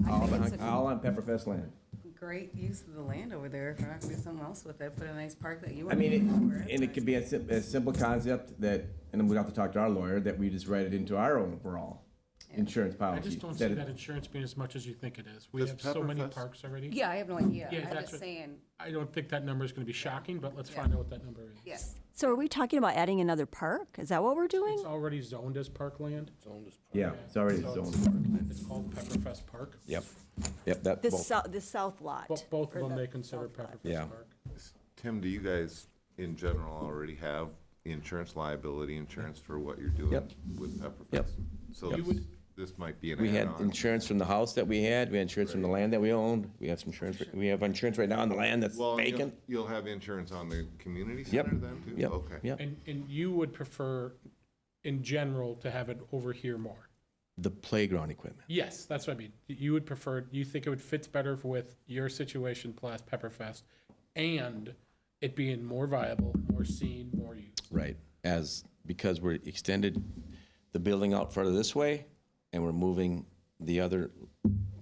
I think it's a All on Pepperfest land. great use of the land over there. If we're not gonna do something else with it, put a nice park that you I want. mean, and it could be a simple concept that, and then we'd have to talk to our lawyer, that we just write it into our overall insurance I policy. just don't that see it- that insurance being as much as you think it is. We Does have so many Pepperfest- parks already. Yeah, I have no idea. Yeah, I'm that's just what- saying, I don't think that number is gonna be shocking, but let's find out what that number is. yes. So are we talking about adding another park? Is that what we're doing? It's already zoned as parkland. Yeah, it's already So zoned it's- park. It's called Pepperfest Park. Yep, that, This south lot? Both or of them the they consider south lot. Yeah. Pepperfest Park. Tim, do you guys in general already have insurance, liability insurance for what you're doing Yep. with Pepperfest? Yep. So Yep. this might be an we had add-on. insurance from the house that we had insurance from the land that we owned, we have some insurance, we have insurance right now on the land that's Well, vacant. you'll have insurance on the community Yep. center then too? Yep, Okay. yep. And you would prefer, in general, to have it over here more? The playground equipment. Yes, that's what I mean. You would prefer, you think it would fit better with your situation plus Pepperfest and it being more viable, more seen, more used. Right, because we're extended the building out further this way, and we're moving the other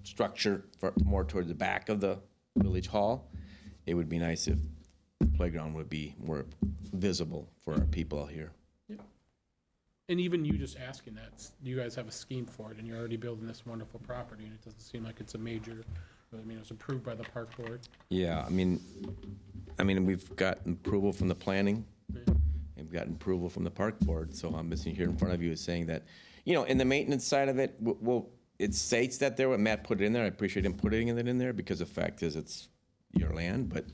structure more toward the back of the village hall, it would be nice if the playground would be more visible for our people out here. And even you just asking that, you guys have a scheme for it and you're already building this wonderful property and it doesn't seem like it's a major, I mean, it was approved by the park board. Yeah, I mean, we've gotten approval from the planning, and we've gotten approval from the park board, so I'm missing here in front of you is saying that, in the maintenance side of it, it states that there, when Matt put it in there, I appreciate him putting it in there, because the fact is, it's your land, but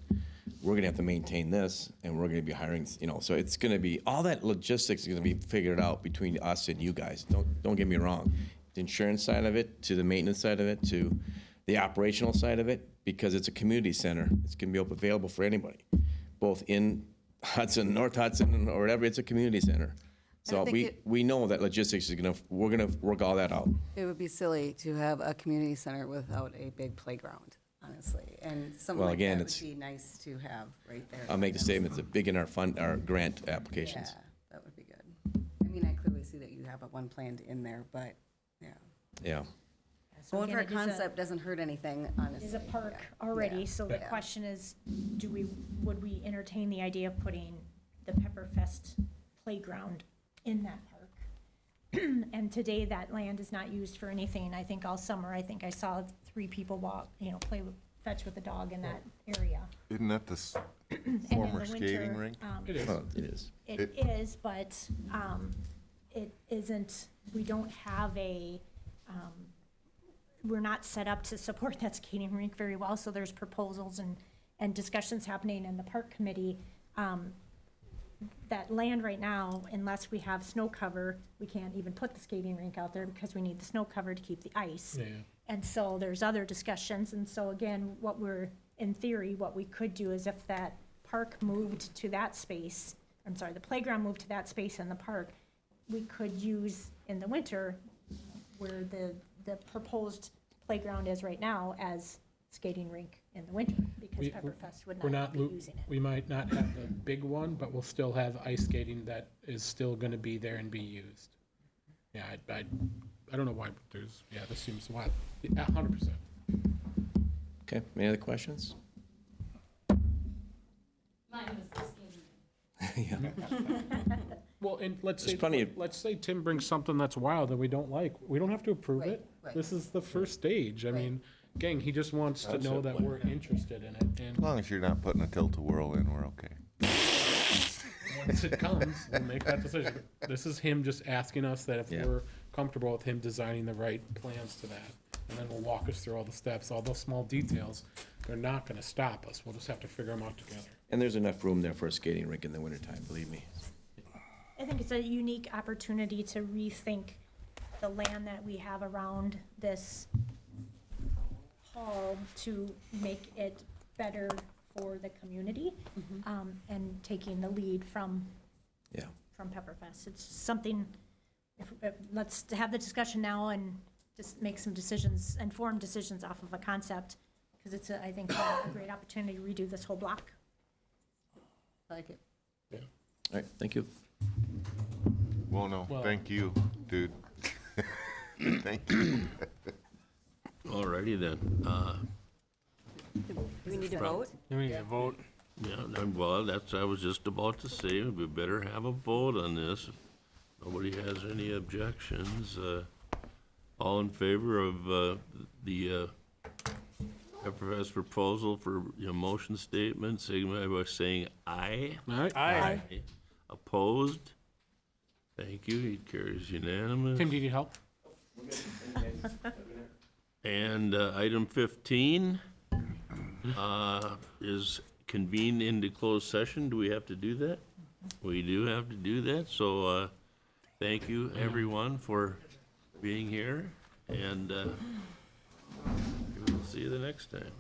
we're gonna have to maintain this, and we're gonna be hiring, so it's gonna be, all that logistics is gonna be figured out between us and you guys, don't get me wrong. The insurance side of it, to the maintenance side of it, to the operational side of it, because it's a community center, it's gonna be available for anybody, both in Hudson, North Hudson, or whatever, it's a community center. So think we know that logistics is we're gonna work all that out. It would be silly to have a community center without a big playground, honestly. And something Well, like again, that would it's- be nice to have right there. I'll make the statement, it's big in our grant applications. Yeah, that would be good. I mean, I clearly see that you have one planned in there, but, yeah. Yeah. So Going for a again, it is concept doesn't hurt anything, honestly. Is a park Yeah. already, Yeah. so the Yeah. question is, would we entertain the idea of putting the Pepperfest playground in that park? And today, that land is not used for anything. I think all summer, I think I saw 3 people fetch with the dog in that area. Isn't that the And in former the skating winter, rink? It is. Well, it is. It is, but it isn't, we don't have we're not set up to support that skating rink very well, so there's proposals and discussions happening in the park committee. That land right now, unless we have snow cover, we can't even put the skating rink out there because we need the snow cover to keep the ice. Yeah. And so there's other discussions, and so again, in theory, what we could do is if that park moved to that space, the playground moved to that space in the park, we could use in the winter where the proposed playground is right now as skating rink in the winter, because We- Pepperfest would We're not not, be using it. we might not have the big one, but we'll still have ice skating that is still gonna be there and be used. Yeah, I don't know why, but this seems wild, 100%. Okay, any other questions? Mine was the skating rink. Yeah. Well, and There's plenty of- let's say Tim brings something that's wild that we don't like, we don't have to approve Right, it. right. This is the first stage, I mean, gang, he just wants to know that we're interested in it, As and long as you're not putting a tilt-a-whirl in, we're okay. once it comes, we'll make that decision. This is him just asking us that if Yeah. we're comfortable with him designing the right plans to that, and then we'll walk us through all the steps, all those small details, they're not gonna stop us, we'll just have to figure them out together. And there's enough room there for a skating rink in the wintertime, believe me. I think it's a unique opportunity to rethink the land that we have around this hall to make it better for the community, and taking the lead from Yeah. Pepperfest. It's something, let's have the discussion now and just make some decisions, informed decisions off of a concept, because it's, I think, a great opportunity to redo this whole block. Like it. All right, thank you. Well, no, Well- thank you, dude. Thank you. Alrighty then. Do we need to vote? Then we need to vote. Yeah, well, that's, I was just about to say, we better have a vote on this. Nobody has any objections. All in favor of the FFS proposal for, motion statement, signify by saying aye. Aye. Opposed? Thank you, it carries unanimous. Tim, do you need help? And item 15 is convene into closed session. Do we have to do that? We do have to do that, so thank you, everyone, for being here, and we'll see you the next time.